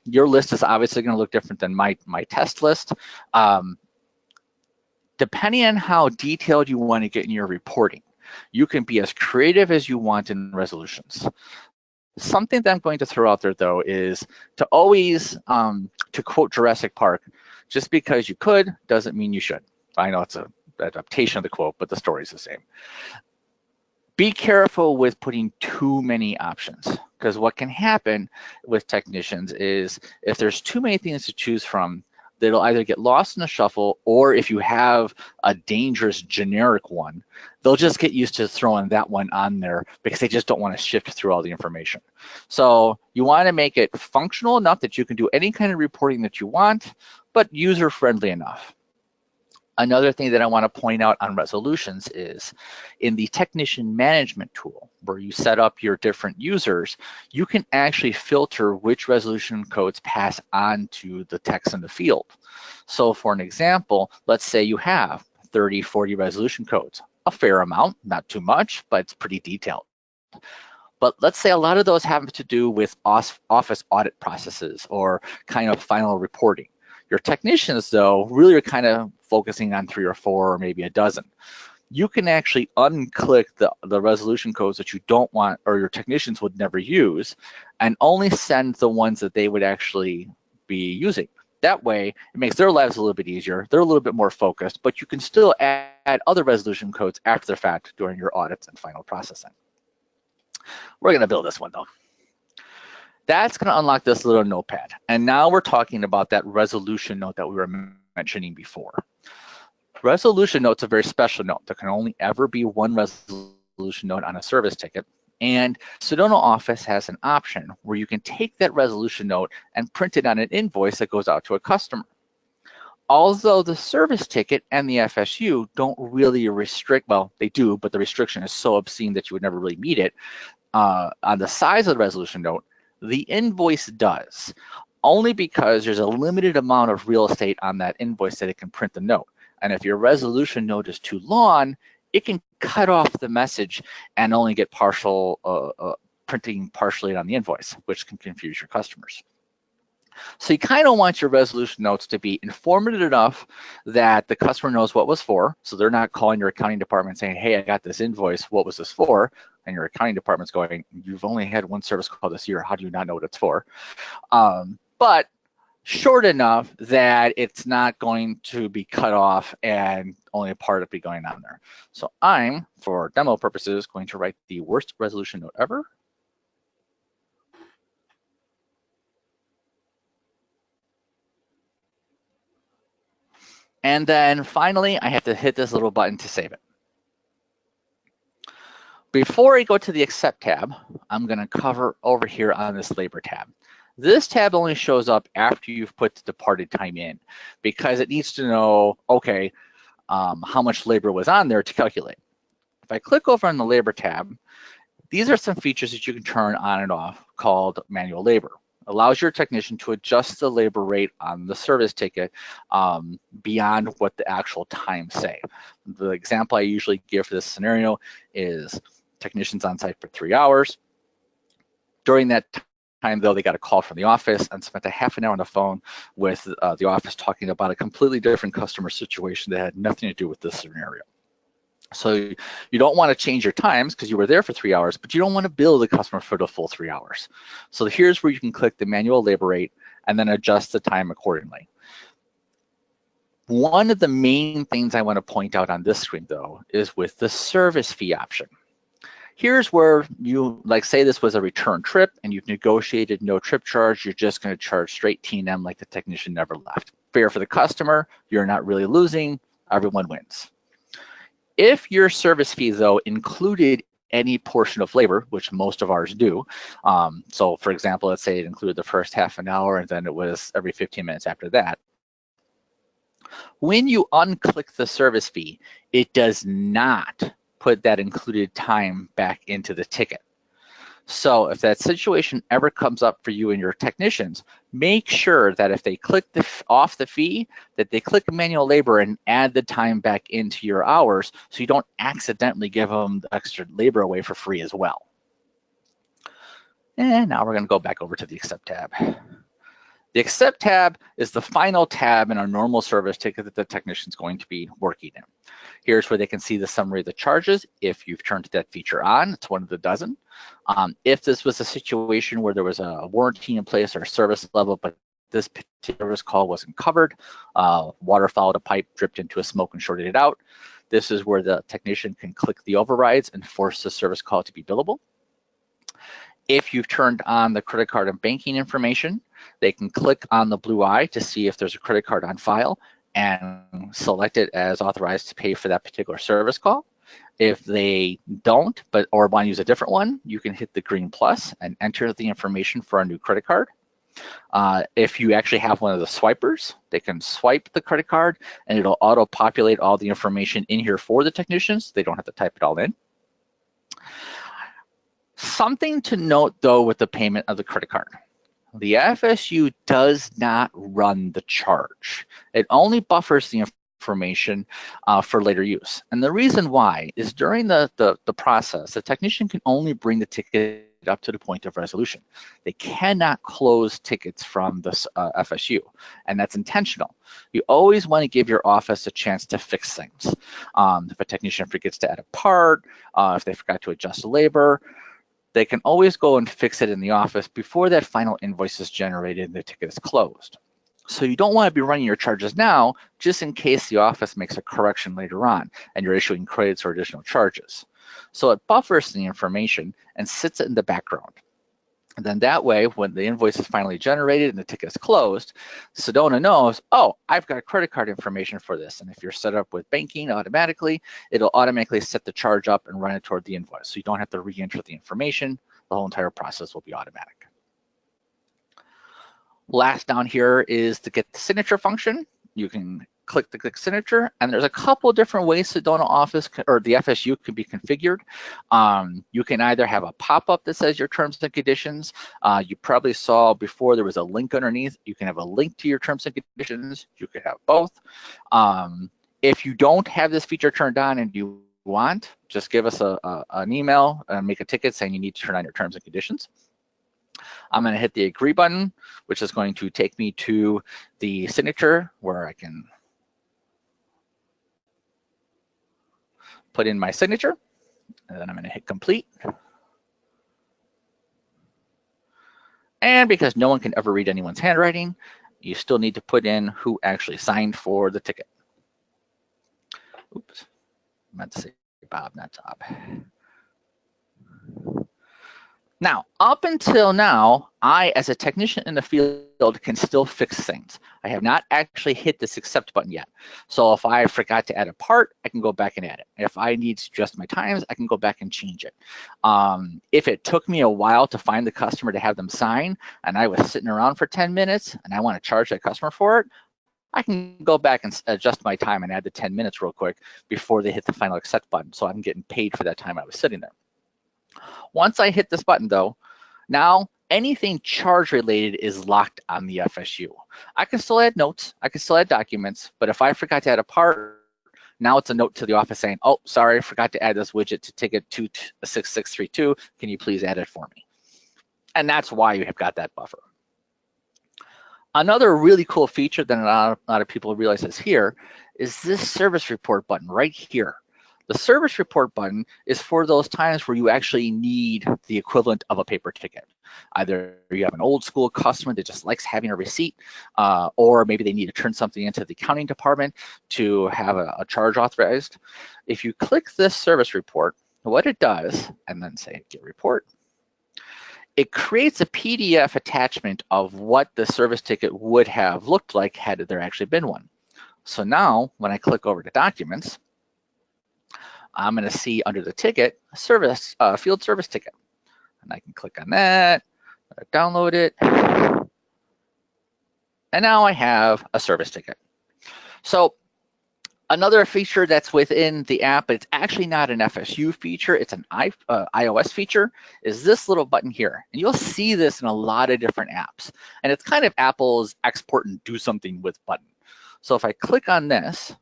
Speaker 3: Your list is obviously going to look different than my test list. Depending on how detailed you want to get in your reporting, you can be as creative as you want in resolutions. Something that I'm going to throw out there, though, is to always, to quote Jurassic Park, just because you could doesn't mean you should. I know it's an adaptation of the quote, but the story's the same. Be careful with putting too many options, because what can happen with technicians is if there's too many things to choose from, they'll either get lost in the shuffle, or if you have a dangerous generic one, they'll just get used to throwing that one on there because they just don't want to shift through all the information. So you want to make it functional enough that you can do any kind of reporting that you want, but user-friendly enough. Another thing that I want to point out on resolutions is in the technician management tool, where you set up your different users, you can actually filter which resolution codes pass on to the techs in the field. So for an example, let's say you have 30, 40 resolution codes, a fair amount, not too much, but it's pretty detailed. But let's say a lot of those have to do with office audit processes or kind of final reporting. Your technicians, though, really are kind of focusing on 3 or 4 or maybe a dozen. You can actually unclick the resolution codes that you don't want or your technicians would never use and only send the ones that they would actually be using. That way, it makes their lives a little bit easier. They're a little bit more focused, but you can still add other resolution codes after the fact during your audits and final processing. We're going to build this one, though. That's going to unlock this little notepad. And now we're talking about that resolution note that we were mentioning before. Resolution note's a very special note. There can only ever be one resolution note on a service ticket. And SedonaOffice has an option where you can take that resolution note and print it on an invoice that goes out to a customer. Although the service ticket and the FSU don't really restrict, well, they do, but the restriction is so obscene that you would never really meet it. On the size of the resolution note, the invoice does, only because there's a limited amount of real estate on that invoice that it can print the note. And if your resolution note is too long, it can cut off the message and only get partial printing partially on the invoice, which can confuse your customers. So you kind of want your resolution notes to be informative enough that the customer knows what was for. So they're not calling your accounting department saying, hey, I got this invoice, what was this for? And your accounting department's going, you've only had one service call this year, how do you not know what it's for? But short enough that it's not going to be cut off and only a part of it be going on there. So I'm, for demo purposes, going to write the worst resolution note ever. And then finally, I have to hit this little button to save it. Before I go to the Accept tab, I'm going to cover over here on this Labor tab. This tab only shows up after you've put the departed time in because it needs to know, okay, how much labor was on there to calculate. If I click over on the Labor tab, these are some features that you can turn on and off called manual labor. Allows your technician to adjust the labor rate on the service ticket beyond what the actual time say. The example I usually give for this scenario is technicians on site for 3 hours. During that time, though, they got a call from the office and spent a half an hour on the phone with the office talking about a completely different customer situation that had nothing to do with this scenario. So you don't want to change your times because you were there for 3 hours, but you don't want to bill the customer for the full 3 hours. So here's where you can click the manual labor rate and then adjust the time accordingly. One of the main things I want to point out on this screen, though, is with the service fee option. Here's where you, like, say this was a return trip and you've negotiated no trip charge, you're just going to charge straight T&M like the technician never left. Fair for the customer, you're not really losing, everyone wins. If your service fee, though, included any portion of labor, which most of ours do, so for example, let's say it included the first half an hour and then it was every 15 minutes after that, when you unclick the service fee, it does not put that included time back into the ticket. So if that situation ever comes up for you and your technicians, make sure that if they click off the fee, that they click manual labor and add the time back into your hours so you don't accidentally give them the extra labor away for free as well. And now we're going to go back over to the Accept tab. The Accept tab is the final tab in our normal service ticket that the technician is going to be working in. Here's where they can see the summary of the charges if you've turned that feature on. It's one of the dozen. If this was a situation where there was a warranty in place or a service level, but this particular service call wasn't covered, water followed a pipe, dripped into a smoke and shorted it out, this is where the technician can click the overrides and force the service call to be billable. If you've turned on the credit card and banking information, they can click on the blue eye to see if there's a credit card on file and select it as authorized to pay for that particular service call. If they don't, or want to use a different one, you can hit the green plus and enter the information for a new credit card. If you actually have one of the swipers, they can swipe the credit card and it'll auto-populate all the information in here for the technicians. They don't have to type it all in. Something to note, though, with the payment of the credit card. The FSU does not run the charge. It only buffers the information for later use. And the reason why is during the process, the technician can only bring the ticket up to the point of resolution. They cannot close tickets from the FSU, and that's intentional. You always want to give your office a chance to fix things. If a technician forgets to add a part, if they forgot to adjust labor, they can always go and fix it in the office before that final invoice is generated and the ticket is closed. So you don't want to be running your charges now just in case the office makes a correction later on and you're issuing credits or additional charges. So it buffers the information and sits it in the background. And then that way, when the invoice is finally generated and the ticket is closed, Sedona knows, oh, I've got credit card information for this. And if you're set up with banking automatically, it'll automatically set the charge up and run it toward the invoice. So you don't have to re-enter the information. The whole entire process will be automatic. Last down here is to get the signature function. You can click the signature, and there's a couple different ways SedonaOffice or the FSU can be configured. You can either have a pop-up that says your terms and conditions. You probably saw before there was a link underneath. You can have a link to your terms and conditions. You could have both. If you don't have this feature turned on and you want, just give us an email and make a ticket saying you need to turn on your terms and conditions. I'm going to hit the agree button, which is going to take me to the signature where I can put in my signature, and then I'm going to hit complete. And because no one can ever read anyone's handwriting, you still need to put in who actually signed for the ticket. Oops, I meant to say Bob, not Tob. Now, up until now, I, as a technician in the field, can still fix things. I have not actually hit this accept button yet. So if I forgot to add a part, I can go back and add it. If I need to adjust my times, I can go back and change it. If it took me a while to find the customer to have them sign, and I was sitting around for 10 minutes, and I want to charge that customer for it, I can go back and adjust my time and add the 10 minutes real quick before they hit the final accept button. So I'm getting paid for that time I was sitting there. Once I hit this button though, now anything charge related is locked on the FSU. I can still add notes, I can still add documents, but if I forgot to add a part, now it's a note to the office saying, oh, sorry, I forgot to add this widget to ticket 26632. Can you please add it for me? And that's why you have got that buffer. Another really cool feature that a lot of people realize is here is this service report button right here. The service report button is for those times where you actually need the equivalent of a paper ticket. Either you have an old school customer that just likes having a receipt, or maybe they need to turn something into the accounting department to have a charge authorized. If you click this service report, what it does, and then say get report, it creates a PDF attachment of what the service ticket would have looked like had there actually been one. So now when I click over to documents, I'm going to see under the ticket, service, field service ticket. And I can click on that, download it. And now I have a service ticket. So another feature that's within the app, but it's actually not an FSU feature, it's an iOS feature, is this little button here. And you'll see this in a lot of different apps. And it's kind of Apple's export and do something with button. So if I click on this,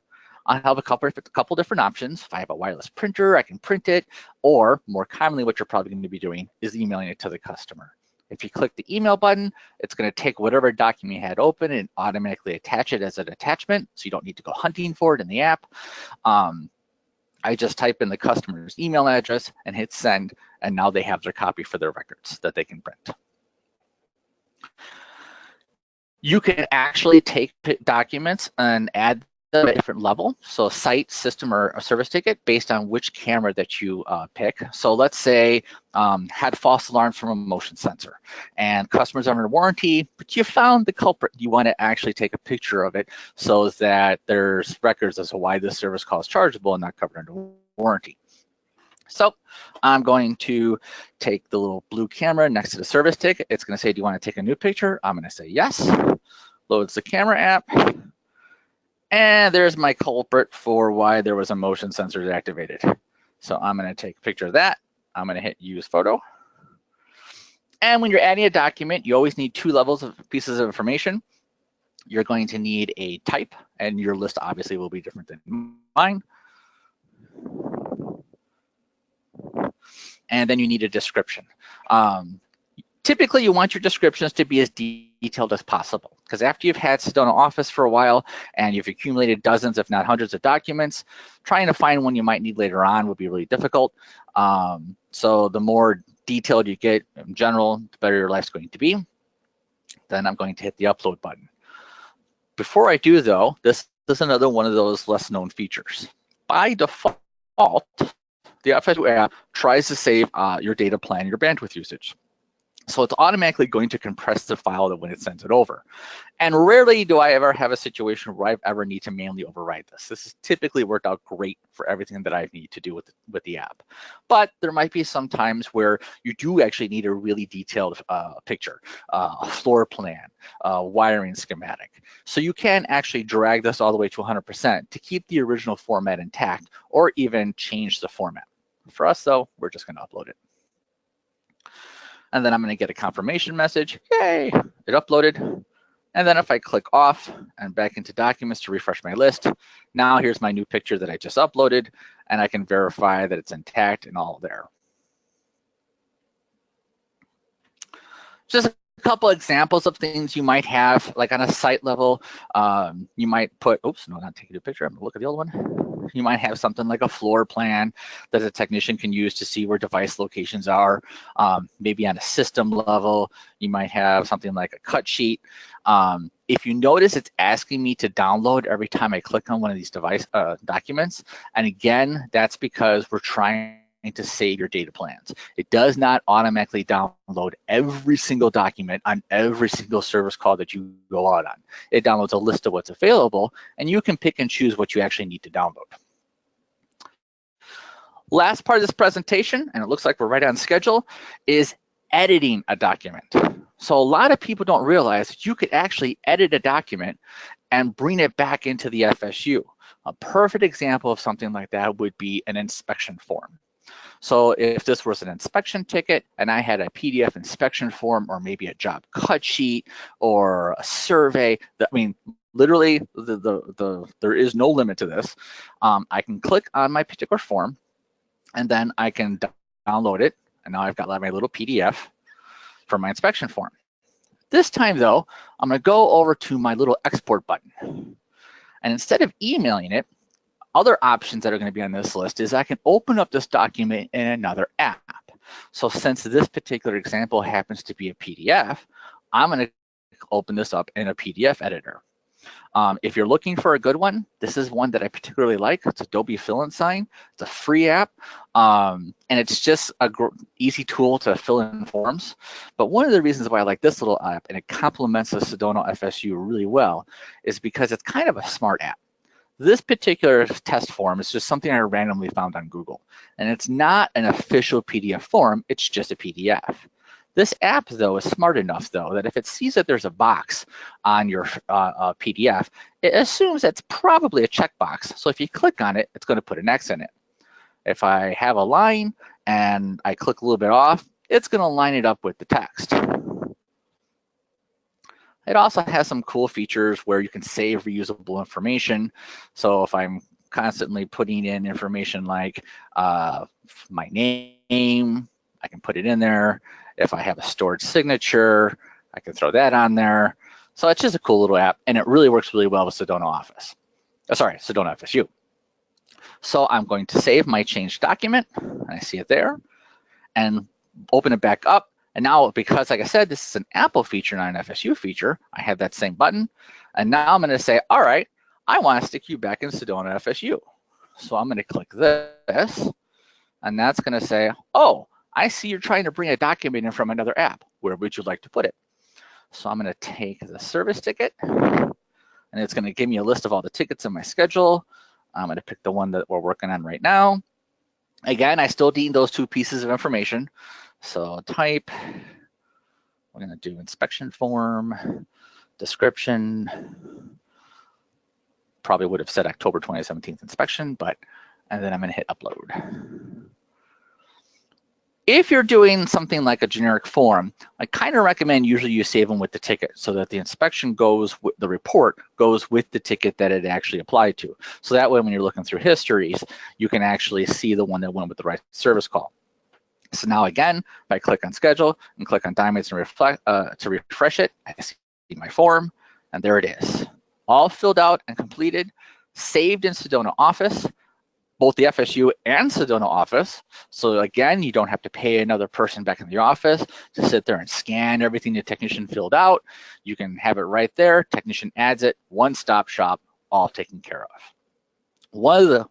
Speaker 3: I have a couple different options. If I have a wireless printer, I can print it, or more commonly, what you're probably going to be doing is emailing it to the customer. If you click the email button, it's going to take whatever document you had open and automatically attach it as an attachment, so you don't need to go hunting for it in the app. I just type in the customer's email address and hit send, and now they have their copy for their records that they can print. You can actually take documents and add them at a different level. So site, system, or a service ticket based on which camera that you pick. So let's say had false alarms from a motion sensor and customers are under warranty, but you found the culprit. You want to actually take a picture of it so that there's records as to why this service call is chargeable and not covered under warranty. So I'm going to take the little blue camera next to the service ticket. It's going to say, do you want to take a new picture? I'm going to say yes. Loads the camera app. And there's my culprit for why there was a motion sensor activated. So I'm going to take a picture of that. I'm going to hit use photo. And when you're adding a document, you always need two levels of pieces of information. You're going to need a type, and your list obviously will be different than mine. And then you need a description. Typically, you want your descriptions to be as detailed as possible, because after you've had SedonaOffice for a while and you've accumulated dozens, if not hundreds of documents, trying to find one you might need later on would be really difficult. So the more detailed you get in general, the better your life's going to be. Then I'm going to hit the upload button. Before I do though, this is another one of those less known features. By default, the FSU app tries to save your data plan, your bandwidth usage. So it's automatically going to compress the file when it sends it over. And rarely do I ever have a situation where I ever need to manually override this. This has typically worked out great for everything that I need to do with the app. But there might be some times where you do actually need a really detailed picture, a floor plan, wiring schematic. So you can actually drag this all the way to 100% to keep the original format intact or even change the format. For us though, we're just going to upload it. And then I'm going to get a confirmation message. Yay, it uploaded. And then if I click off and back into documents to refresh my list, now here's my new picture that I just uploaded, and I can verify that it's intact and all there. Just a couple examples of things you might have, like on a site level. You might put, oops, no, not taking a picture. I'm gonna look at the old one. You might have something like a floor plan that a technician can use to see where device locations are. Maybe on a system level, you might have something like a cut sheet. If you notice, it's asking me to download every time I click on one of these device documents. And again, that's because we're trying to save your data plans. It does not automatically download every single document on every single service call that you go out on. It downloads a list of what's available, and you can pick and choose what you actually need to download. Last part of this presentation, and it looks like we're right on schedule, is editing a document. So a lot of people don't realize that you could actually edit a document and bring it back into the FSU. A perfect example of something like that would be an inspection form. So if this was an inspection ticket and I had a PDF inspection form, or maybe a job cut sheet or a survey, I mean, literally there is no limit to this. I can click on my particular form, and then I can download it. And now I've got my little PDF for my inspection form. This time though, I'm gonna go over to my little export button. And instead of emailing it, other options that are going to be on this list is I can open up this document in another app. So since this particular example happens to be a PDF, I'm going to open this up in a PDF editor. If you're looking for a good one, this is one that I particularly like. It's Adobe Fill and Sign. It's a free app, and it's just a easy tool to fill in forms. But one of the reasons why I like this little app, and it complements the SedonaFSU really well, is because it's kind of a smart app. This particular test form is just something I randomly found on Google, and it's not an official PDF form, it's just a PDF. This app, though, is smart enough, though, that if it sees that there's a box on your PDF, it assumes that's probably a checkbox. So if you click on it, it's going to put an X in it. If I have a line and I click a little bit off, it's going to line it up with the text. It also has some cool features where you can save reusable information. So if I'm constantly putting in information like my name, I can put it in there. If I have a stored signature, I can throw that on there. So it's just a cool little app, and it really works really well with SedonaOffice. Sorry, SedonaFSU. So I'm going to save my changed document, and I see it there, and open it back up. And now, because like I said, this is an Apple feature, not an FSU feature, I have that same button. And now I'm going to say, all right, I want to stick you back in SedonaFSU. So I'm going to click this, and that's going to say, oh, I see you're trying to bring a document in from another app. Where would you like to put it? So I'm going to take the service ticket, and it's going to give me a list of all the tickets in my schedule. I'm going to pick the one that we're working on right now. Again, I still need those two pieces of information. So type, we're going to do inspection form, description, probably would have said October 2017 inspection, and then I'm going to hit upload. If you're doing something like a generic form, I kind of recommend usually you save them with the ticket so that the inspection goes, the report goes with the ticket that it actually applied to. So that way when you're looking through histories, you can actually see the one that went with the right service call. So now again, if I click on schedule and click on documents and to refresh it, I see my form, and there it is. All filled out and completed, saved in SedonaOffice, both the FSU and SedonaOffice. So again, you don't have to pay another person back in the office to sit there and scan everything the technician filled out. You can have it right there, technician adds it, one-stop shop, all taken care of. One of the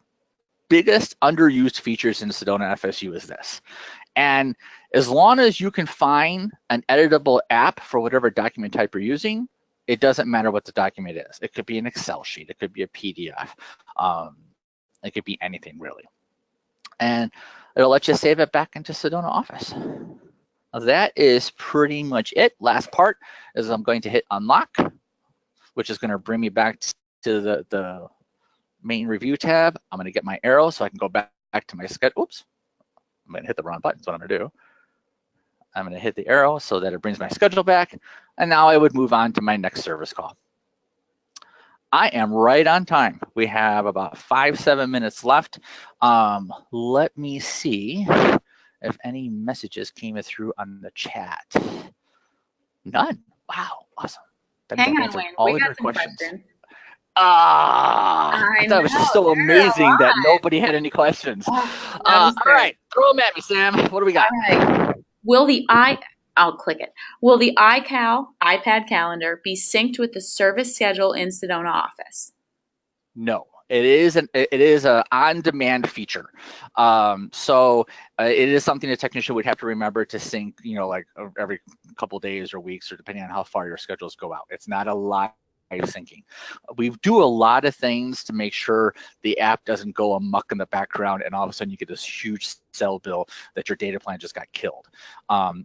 Speaker 3: biggest underused features in SedonaFSU is this. And as long as you can find an editable app for whatever document type you're using, it doesn't matter what the document is. It could be an Excel sheet, it could be a PDF, it could be anything really. And it'll let you save it back into SedonaOffice. Now that is pretty much it. Last part is I'm going to hit unlock, which is going to bring me back to the main review tab. I'm going to get my arrow so I can go back to my schedule. Oops. I'm going to hit the wrong button. That's what I'm going to do. I'm going to hit the arrow so that it brings my schedule back. And now I would move on to my next service call. I am right on time. We have about 5-7 minutes left. Let me see if any messages came through on the chat. None. Wow, awesome. That means
Speaker 2: Hang
Speaker 3: I've
Speaker 2: on,
Speaker 3: answered
Speaker 2: Wayne. We
Speaker 3: all of
Speaker 2: got
Speaker 3: your
Speaker 2: some
Speaker 3: questions.
Speaker 2: questions.
Speaker 3: I
Speaker 2: I
Speaker 3: thought it
Speaker 2: know.
Speaker 3: was just so
Speaker 2: There are a
Speaker 3: amazing that
Speaker 2: lot.
Speaker 3: nobody had any questions.
Speaker 2: Oh, that
Speaker 3: All
Speaker 2: is great.
Speaker 3: right, throw them at me, Sam. What do we got?
Speaker 2: All right. I'll click it. Will the iPad calendar be synced with the service schedule in SedonaOffice?
Speaker 3: No, it is a on-demand feature. So it is something a technician would have to remember to sync, like every couple days or weeks, or depending on how far your schedules go out. It's not a live syncing. We do a lot of things to make sure the app doesn't go amok in the background and all of a sudden you get this huge cell bill that your data plan just got killed.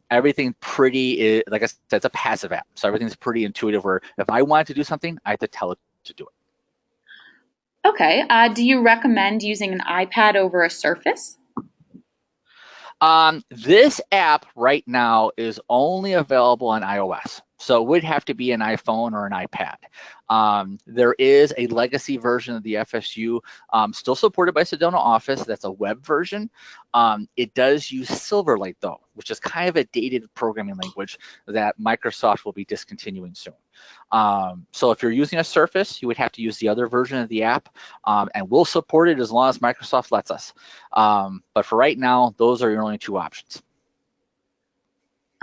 Speaker 3: Everything like I said, it's a passive app. So everything's pretty intuitive where if I want to do something, I have to tell it to do it.
Speaker 2: Okay. Do you recommend using an iPad over a Surface?
Speaker 3: This app right now is only available on iOS. So it would have to be an iPhone or an iPad. There is a legacy version of the FSU still supported by SedonaOffice. That's a web version. It does use Silverlight though, which is kind of a dated programming language that Microsoft will be discontinuing soon. So if you're using a Surface, you would have to use the other version of the app, and we'll support it as long as Microsoft lets us. But for right now, those are your only two options.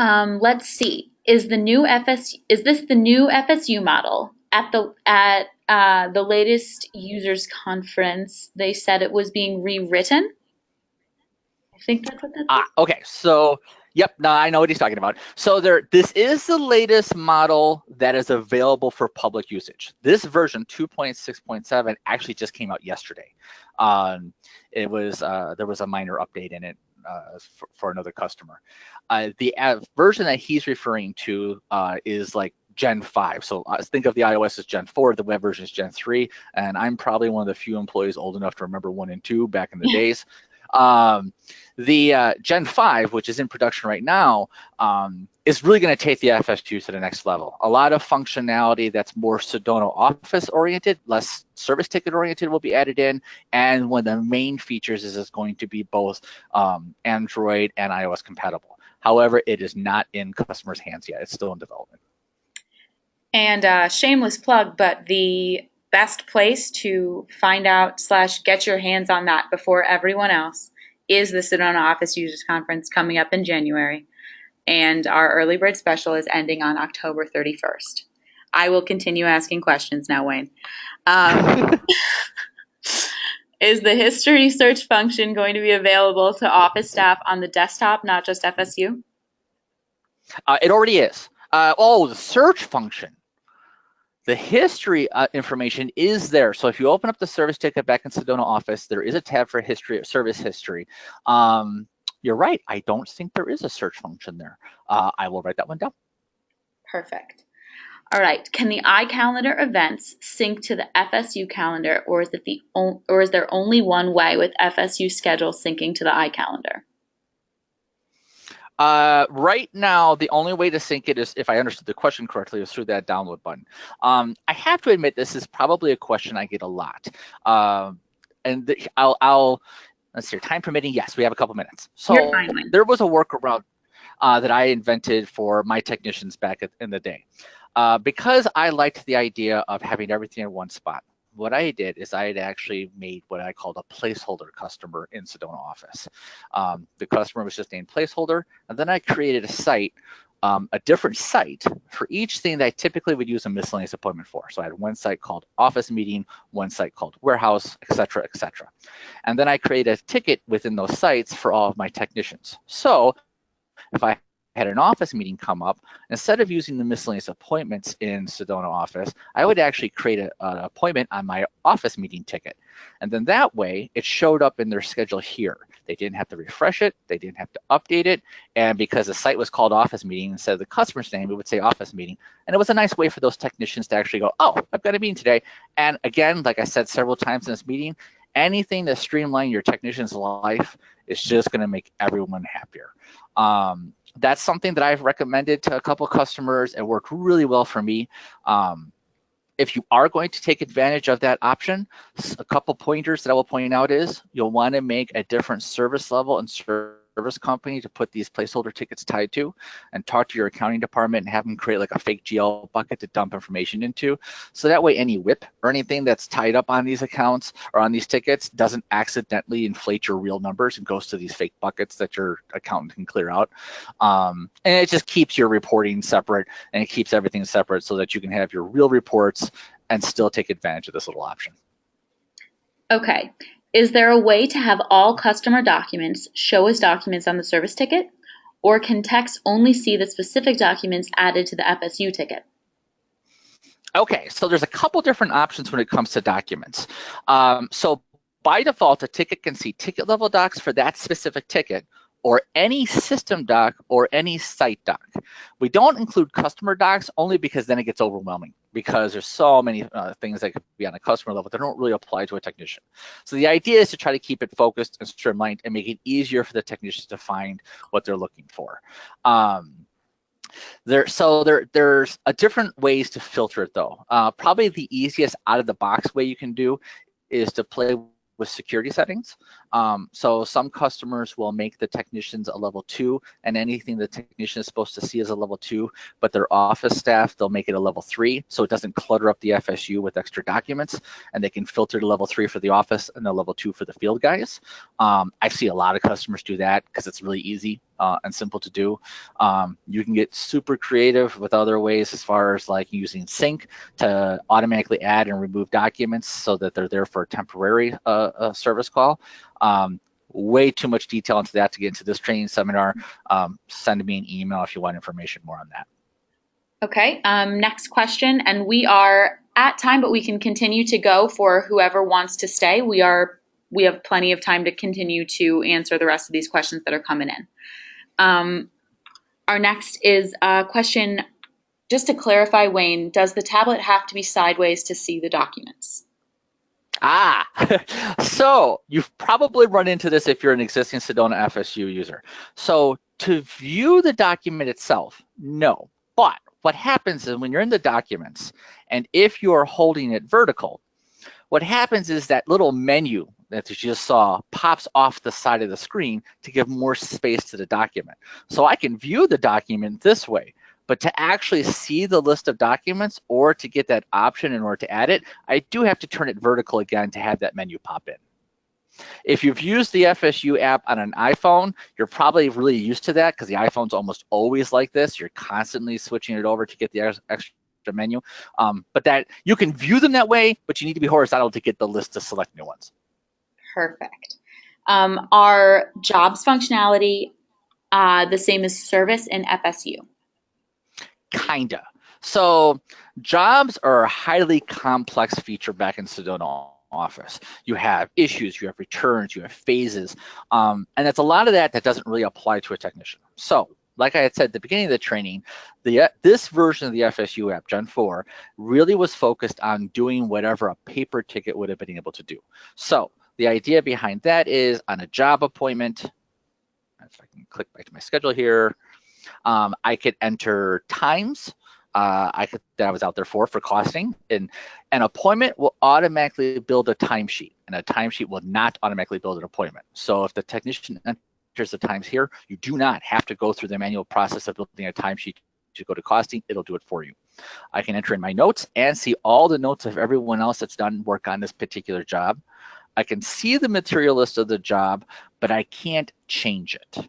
Speaker 2: Let's see. Is this the new FSU model? At the latest users conference, they said it was being rewritten. I think that's what that said.
Speaker 3: Okay, so yep, no, I know what he's talking about. So this is the latest model that is available for public usage. This version 2.6.7 actually just came out yesterday. There was a minor update in it for another customer. The version that he's referring to is like Gen 5. So think of the iOS as Gen 4, the web version is Gen 3, and I'm probably one of the few employees old enough to remember 1 and 2 back in the days. The Gen 5, which is in production right now, is really going to take the FSU to the next level. A lot of functionality that's more SedonaOffice oriented, less service ticket oriented will be added in. And one of the main features is it's going to be both Android and iOS compatible. However, it is not in customers' hands yet. It's still in development.
Speaker 2: And shameless plug, but the best place to find out / get your hands on that before everyone else is the SedonaOffice Users Conference coming up in January. And our early bird special is ending on October 31st. I will continue asking questions now, Wayne. Is the history search function going to be available to office staff on the desktop, not just FSU?
Speaker 3: It already is. The search function. The history information is there. So if you open up the service ticket back in SedonaOffice, there is a tab for history, service history. You're right. I don't think there is a search function there. I will write that one down.
Speaker 2: Perfect. All right. Can the iCalendar events sync to the FSU calendar, or is there only one way with FSU schedule syncing to the iCalendar?
Speaker 3: Right now, the only way to sync it is, if I understood the question correctly, is through that download button. I have to admit, this is probably a question I get a lot. Let's see, time permitting, yes, we have a couple minutes. So there was a workaround that I invented for my technicians back in the day. Because I liked the idea of having everything in one spot, what I did is I had actually made what I called a placeholder customer in SedonaOffice. The customer was just named placeholder, and then I created a site, a different site for each thing that I typically would use a miscellaneous appointment for. So I had one site called office meeting, one site called warehouse, et cetera, et cetera. And then I created a ticket within those sites for all of my technicians. So if I had an office meeting come up, instead of using the miscellaneous appointments in SedonaOffice, I would actually create an appointment on my office meeting ticket. And then that way, it showed up in their schedule here. They didn't have to refresh it. They didn't have to update it. And because the site was called office meeting, instead of the customer's name, it would say office meeting. And it was a nice way for those technicians to actually go, oh, I've got a meeting today. And again, like I said several times in this meeting, anything to streamline your technician's life is just going to make everyone happier. That's something that I've recommended to a couple of customers. It worked really well for me. If you are going to take advantage of that option, a couple pointers that I will point out is you'll want to make a different service level and service service company to put these placeholder tickets tied to, and talk to your accounting department and have them create like a fake GL bucket to dump information into. So that way any WIP or anything that's tied up on these accounts or on these tickets doesn't accidentally inflate your real numbers and goes to these fake buckets that your accountant can clear out. And it just keeps your reporting separate, and it keeps everything separate so that you can have your real reports and still take advantage of this little option.
Speaker 2: Okay. Is there a way to have all customer documents show as documents on the service ticket, or can text only see the specific documents added to the FSU ticket?
Speaker 3: Okay, so there's a couple different options when it comes to documents. So by default, a ticket can see ticket level docs for that specific ticket, or any system doc or any site doc. We don't include customer docs only because then it gets overwhelming, because there's so many things that could be on a customer level that don't really apply to a technician. So the idea is to try to keep it focused and streamlined and make it easier for the technicians to find what they're looking for. There's a different ways to filter it though. Probably the easiest out of the box way you can do is to play with security settings. So some customers will make the technicians a level 2, and anything the technician is supposed to see is a level 2, but their office staff, they'll make it a level 3, so it doesn't clutter up the FSU with extra documents, and they can filter to level 3 for the office and the level 2 for the field guys. I see a lot of customers do that because it's really easy and simple to do. You can get super creative with other ways, as far as like using sync to automatically add and remove documents so that they're there for a temporary service call. Way too much detail into that to get into this training seminar. Send me an email if you want information more on that.
Speaker 2: Okay, next question, and we are at time, but we can continue to go for whoever wants to stay. We have plenty of time to continue to answer the rest of these questions that are coming in. Our next is a question, just to clarify, Wayne, does the tablet have to be sideways to see the documents?
Speaker 3: So you've probably run into this if you're an existing SedonaFSU user. So to view the document itself, no. But what happens is when you're in the documents, and if you're holding it vertical, what happens is that little menu that you just saw pops off the side of the screen to give more space to the document. So I can view the document this way, but to actually see the list of documents or to get that option in order to add it, I do have to turn it vertical again to have that menu pop in. If you've used the FSU app on an iPhone, you're probably really used to that because the iPhone's almost always like this. You're constantly switching it over to get the extra menu. But that you can view them that way, but you need to be horizontal to get the list to select new ones.
Speaker 2: Perfect. Are jobs functionality the same as service in FSU?
Speaker 3: Kinda. So jobs are a highly complex feature back in SedonaOffice. You have issues, you have returns, you have phases, and it's a lot of that doesn't really apply to a technician. So like I had said at the beginning of the training, this version of the FSU app, Gen 4, really was focused on doing whatever a paper ticket would have been able to do. So the idea behind that is on a job appointment, if I can click back to my schedule here, I could enter times that I was out there for costing, and an appointment will automatically build a timesheet, and a timesheet will not automatically build an appointment. So if the technician enters the times here, you do not have to go through the manual process of building a timesheet to go to costing. It'll do it for you. I can enter in my notes and see all the notes of everyone else that's done work on this particular job. I can see the material list of the job, but I can't change it,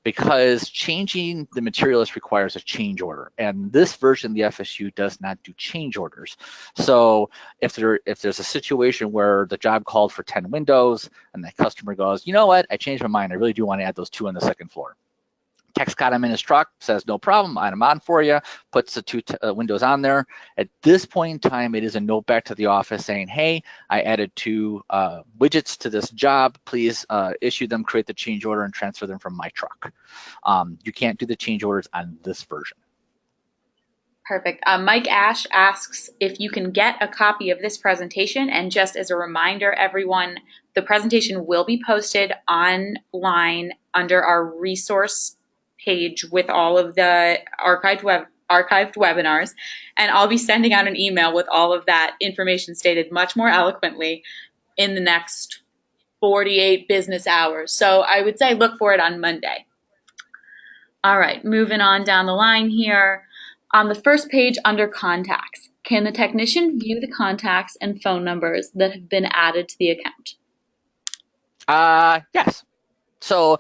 Speaker 3: because changing the material list requires a change order, and this version of the FSU does not do change orders. So if there's a situation where the job called for 10 windows and the customer goes, you know what, I changed my mind, I really do want to add those 2 on the second floor. Text got him in his truck, says no problem, add them on for you, puts the 2 windows on there. At this point in time, it is a note back to the office saying, hey, I added 2 widgets to this job. Please issue them, create the change order, and transfer them from my truck. You can't do the change orders on this version.
Speaker 2: Perfect. Mike Ash asks if you can get a copy of this presentation, and just as a reminder, everyone, the presentation will be posted online under our resource page with all of the archived webinars, and I'll be sending out an email with all of that information stated much more eloquently in the next 48 business hours. So I would say look for it on Monday. All right, moving on down the line here. On the first page under contacts, can the technician view the contacts and phone numbers that have been added to the account?
Speaker 3: Yes. So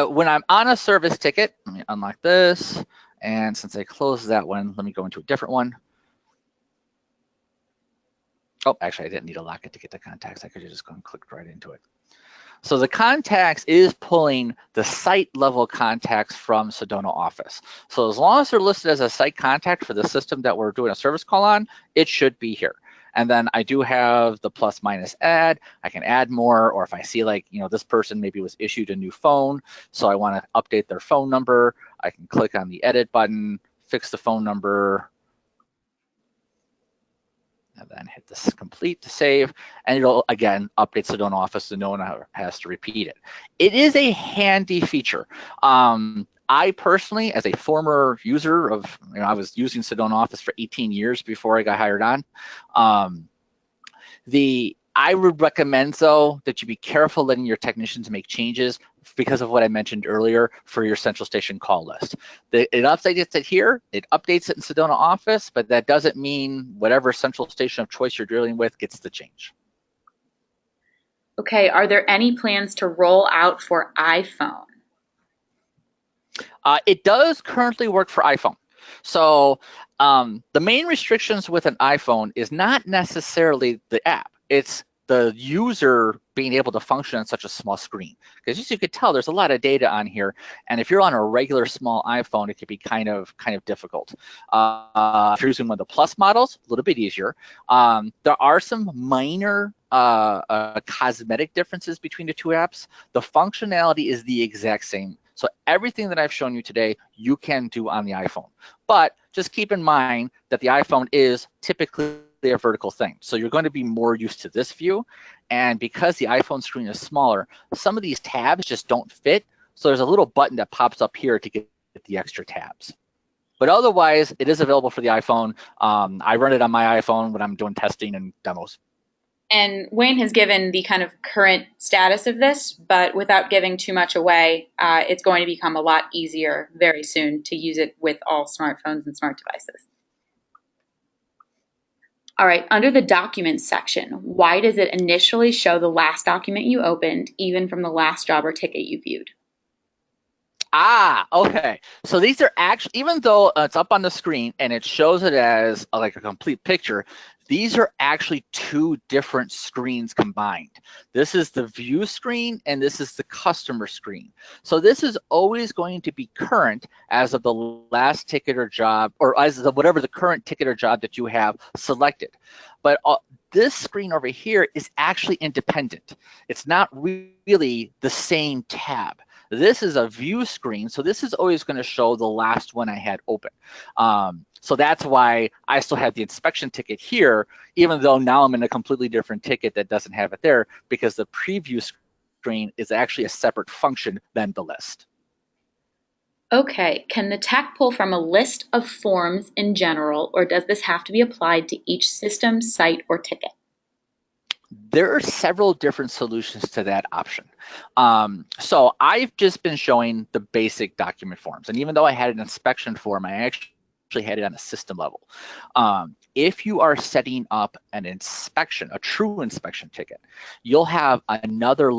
Speaker 3: when I'm on a service ticket, let me unlock this. And since I closed that one, let me go into a different one. Oh, actually, I didn't need to lock it to get the contacts. I could have just gone and clicked right into it. So the contacts is pulling the site level contacts from SedonaOffice. So as long as they're listed as a site contact for the system that we're doing a service call on, it should be here. And then I do have the plus minus add. I can add more, or if I see like, this person maybe was issued a new phone, so I want to update their phone number, I can click on the edit button, fix the phone number, and then hit this complete to save, and it'll again update SedonaOffice so no one has to repeat it. It is a handy feature. I personally, as a former user of, I was using SedonaOffice for 18 years before I got hired on. I would recommend, though, that you be careful letting your technicians make changes because of what I mentioned earlier for your central station call list. It updates it here, it updates it in SedonaOffice, but that doesn't mean whatever central station of choice you're dealing with gets the change.
Speaker 2: Okay, are there any plans to roll out for iPhone?
Speaker 3: It does currently work for iPhone. So the main restrictions with an iPhone is not necessarily the app. It's the user being able to function on such a small screen. Because as you can tell, there's a lot of data on here. And if you're on a regular small iPhone, it can be kind of difficult. If you're using one of the Plus models, a little bit easier. There are some minor cosmetic differences between the two apps. The functionality is the exact same. So everything that I've shown you today, you can do on the iPhone. But just keep in mind that the iPhone is typically a vertical thing. So you're going to be more used to this view. And because the iPhone screen is smaller, some of these tabs just don't fit. So there's a little button that pops up here to get the extra tabs. But otherwise, it is available for the iPhone. I run it on my iPhone when I'm doing testing and demos.
Speaker 2: And Wayne has given the kind of current status of this, but without giving too much away, it's going to become a lot easier very soon to use it with all smartphones and smart devices. All right, under the documents section, why does it initially show the last document you opened, even from the last job or ticket you viewed?
Speaker 3: Okay. So these are actually, even though it's up on the screen and it shows it as like a complete picture, these are actually two different screens combined. This is the view screen and this is the customer screen. So this is always going to be current as of the last ticket or job, or as of whatever the current ticket or job that you have selected. But this screen over here is actually independent. It's not really the same tab. This is a view screen, so this is always going to show the last one I had open. So that's why I still have the inspection ticket here, even though now I'm in a completely different ticket that doesn't have it there, because the preview screen is actually a separate function than the list.
Speaker 2: Okay, can the tech pull from a list of forms in general, or does this have to be applied to each system, site, or ticket?
Speaker 3: There are several different solutions to that option. So I've just been showing the basic document forms. And even though I had an inspection form, I actually had it on a system level. If you are setting up an inspection, a true inspection ticket, you'll have another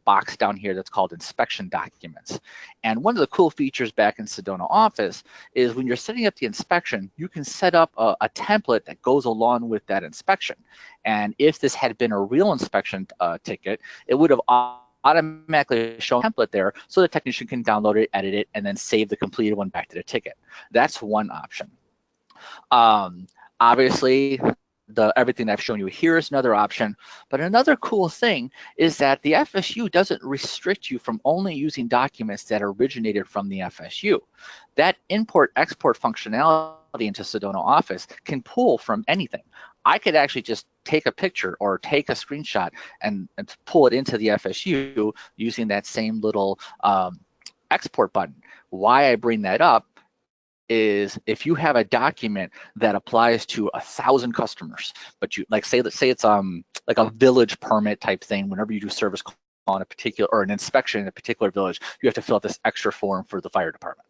Speaker 3: box down here that's called inspection documents. And one of the cool features back in SedonaOffice is when you're setting up the inspection, you can set up a template that goes along with that inspection. And if this had been a real inspection ticket, it would have automatically shown a template there so the technician can download it, edit it, and then save the completed one back to the ticket. That's one option. Obviously, everything I've shown you here is another option, but another cool thing is that the FSU doesn't restrict you from only using documents that originated from the FSU. That import-export functionality into SedonaOffice can pull from anything. I could actually just take a picture or take a screenshot and pull it into the FSU using that same little export button. Why I bring that up is if you have a document that applies to 1,000 customers, but you like say it's like a village permit type thing. Whenever you do service in a particular, or an inspection in a particular village, you have to fill out this extra form for the fire department.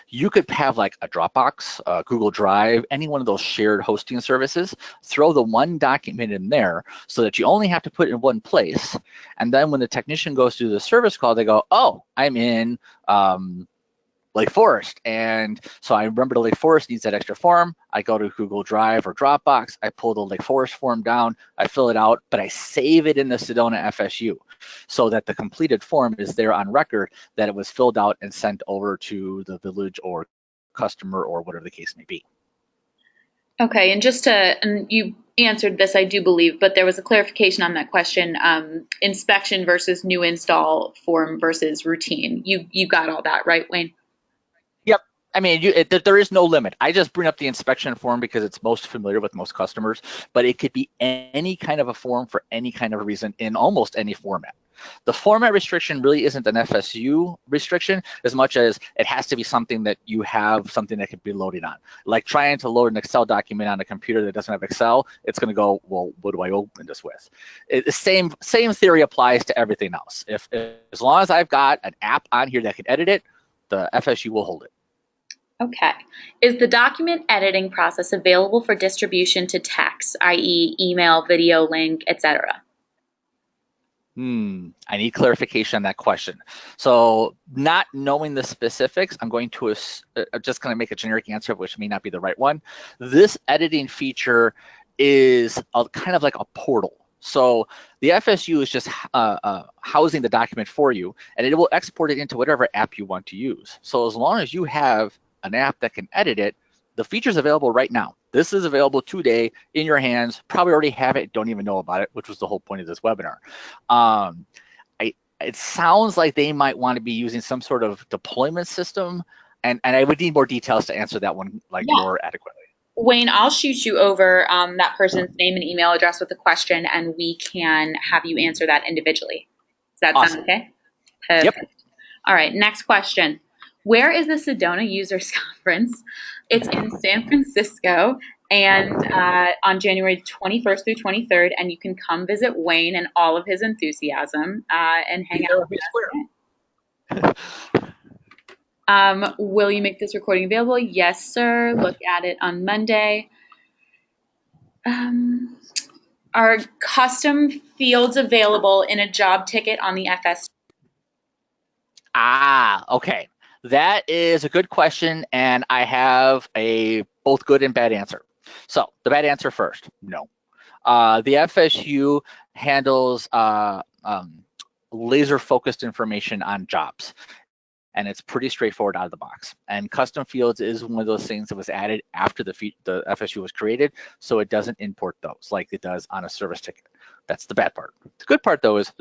Speaker 3: You could have like a Dropbox, Google Drive, any one of those shared hosting services, throw the one document in there so that you only have to put it in one place. And then when the technician goes through the service call, they go, oh, I'm in Lake Forest. And so I remember the Lake Forest needs that extra form. I go to Google Drive or Dropbox. I pull the Lake Forest form down. I fill it out, but I save it in the SedonaFSU so that the completed form is there on record that it was filled out and sent over to the village or customer or whatever the case may be.
Speaker 2: Okay, and and you answered this, I do believe, but there was a clarification on that question, inspection versus new install form versus routine. You got all that, right, Wayne?
Speaker 3: Yep. I mean, there is no limit. I just bring up the inspection form because it's most familiar with most customers, but it could be any kind of a form for any kind of a reason in almost any format. The format restriction really isn't an FSU restriction as much as it has to be something that you have something that can be loaded on. Like trying to load an Excel document on a computer that doesn't have Excel, it's going to go, well, what do I open this with? The same theory applies to everything else. As long as I've got an app on here that can edit it, the FSU will hold it.
Speaker 2: Okay. Is the document editing process available for distribution to text, i.e. email, video, link, etc.?
Speaker 3: I need clarification on that question. So not knowing the specifics, I'm going to just going to make a generic answer, which may not be the right one. This editing feature is kind of like a portal. So the FSU is just housing the document for you, and it will export it into whatever app you want to use. So as long as you have an app that can edit it, the feature is available right now. This is available today in your hands. Probably already have it, don't even know about it, which was the whole point of this webinar. It sounds like they might want to be using some sort of deployment system, and I would need more details to answer that one more adequately.
Speaker 2: Wayne, I'll shoot you over that person's name and email address with the question, and we can have you answer that individually. Does that
Speaker 3: Awesome.
Speaker 2: sound okay? Perfect.
Speaker 3: Yep.
Speaker 2: All right, next question. Where is the Sedona Users Conference? It's in San Francisco, and on January 21st through 23rd, and you can come visit Wayne and all of his enthusiasm and hang out with us. Will you make this recording available? Yes, sir. Look at it on Monday. Are custom fields available in a job ticket on the FS?
Speaker 3: Okay. That is a good question, and I have a both good and bad answer. So the bad answer first, no. The FSU handles laser-focused information on jobs, and it's pretty straightforward out of the box. And custom fields is one of those things that was added after the FSU was created, so it doesn't import those like it does on a service ticket. That's the bad part. The good part, though, is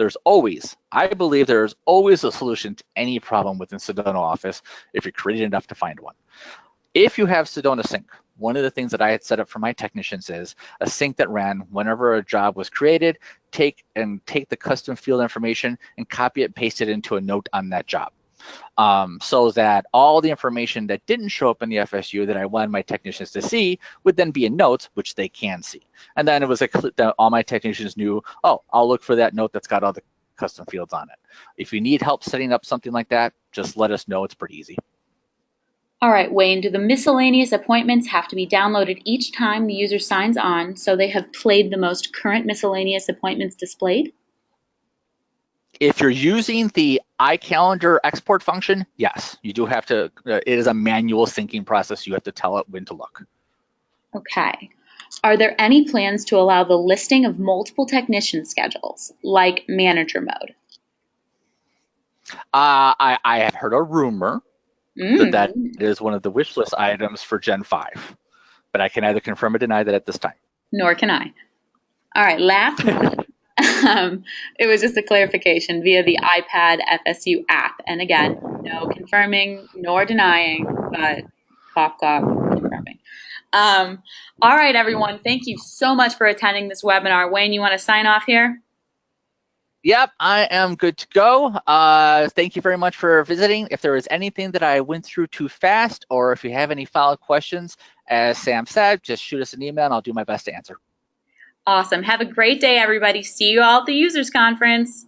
Speaker 3: I believe there's always a solution to any problem within SedonaOffice if you're creative enough to find one. If you have Sedona Sync, one of the things that I had set up for my technicians is a sync that ran whenever a job was created, take the custom field information and copy it, paste it into a note on that job. So that all the information that didn't show up in the FSU that I wanted my technicians to see would then be in notes, which they can see. And then it was that all my technicians knew, oh, I'll look for that note that's got all the custom fields on it. If you need help setting up something like that, just let us know. It's pretty easy.
Speaker 2: All right, Wayne, do the miscellaneous appointments have to be downloaded each time the user signs on so they have played the most current miscellaneous appointments displayed?
Speaker 3: If you're using the iCalendar export function, yes, you do have to. It is a manual syncing process. You have to tell it when to look.
Speaker 2: Okay. Are there any plans to allow the listing of multiple technician schedules, like manager mode?
Speaker 3: I have heard a rumor that is one of the wish list items for Gen 5, but I can neither confirm or deny that at this time.
Speaker 2: Nor can I. All right, last one. It was just a clarification via the iPad FSU app. And again, no confirming nor denying, but cough, cough, confirming. All right, everyone. Thank you so much for attending this webinar. Wayne, you want to sign off here?
Speaker 3: Yep, I am good to go. Thank you very much for visiting. If there was anything that I went through too fast, or if you have any follow-up questions, as Sam said, just shoot us an email and I'll do my best to answer.
Speaker 2: Awesome. Have a great day, everybody. See you all at the Users Conference.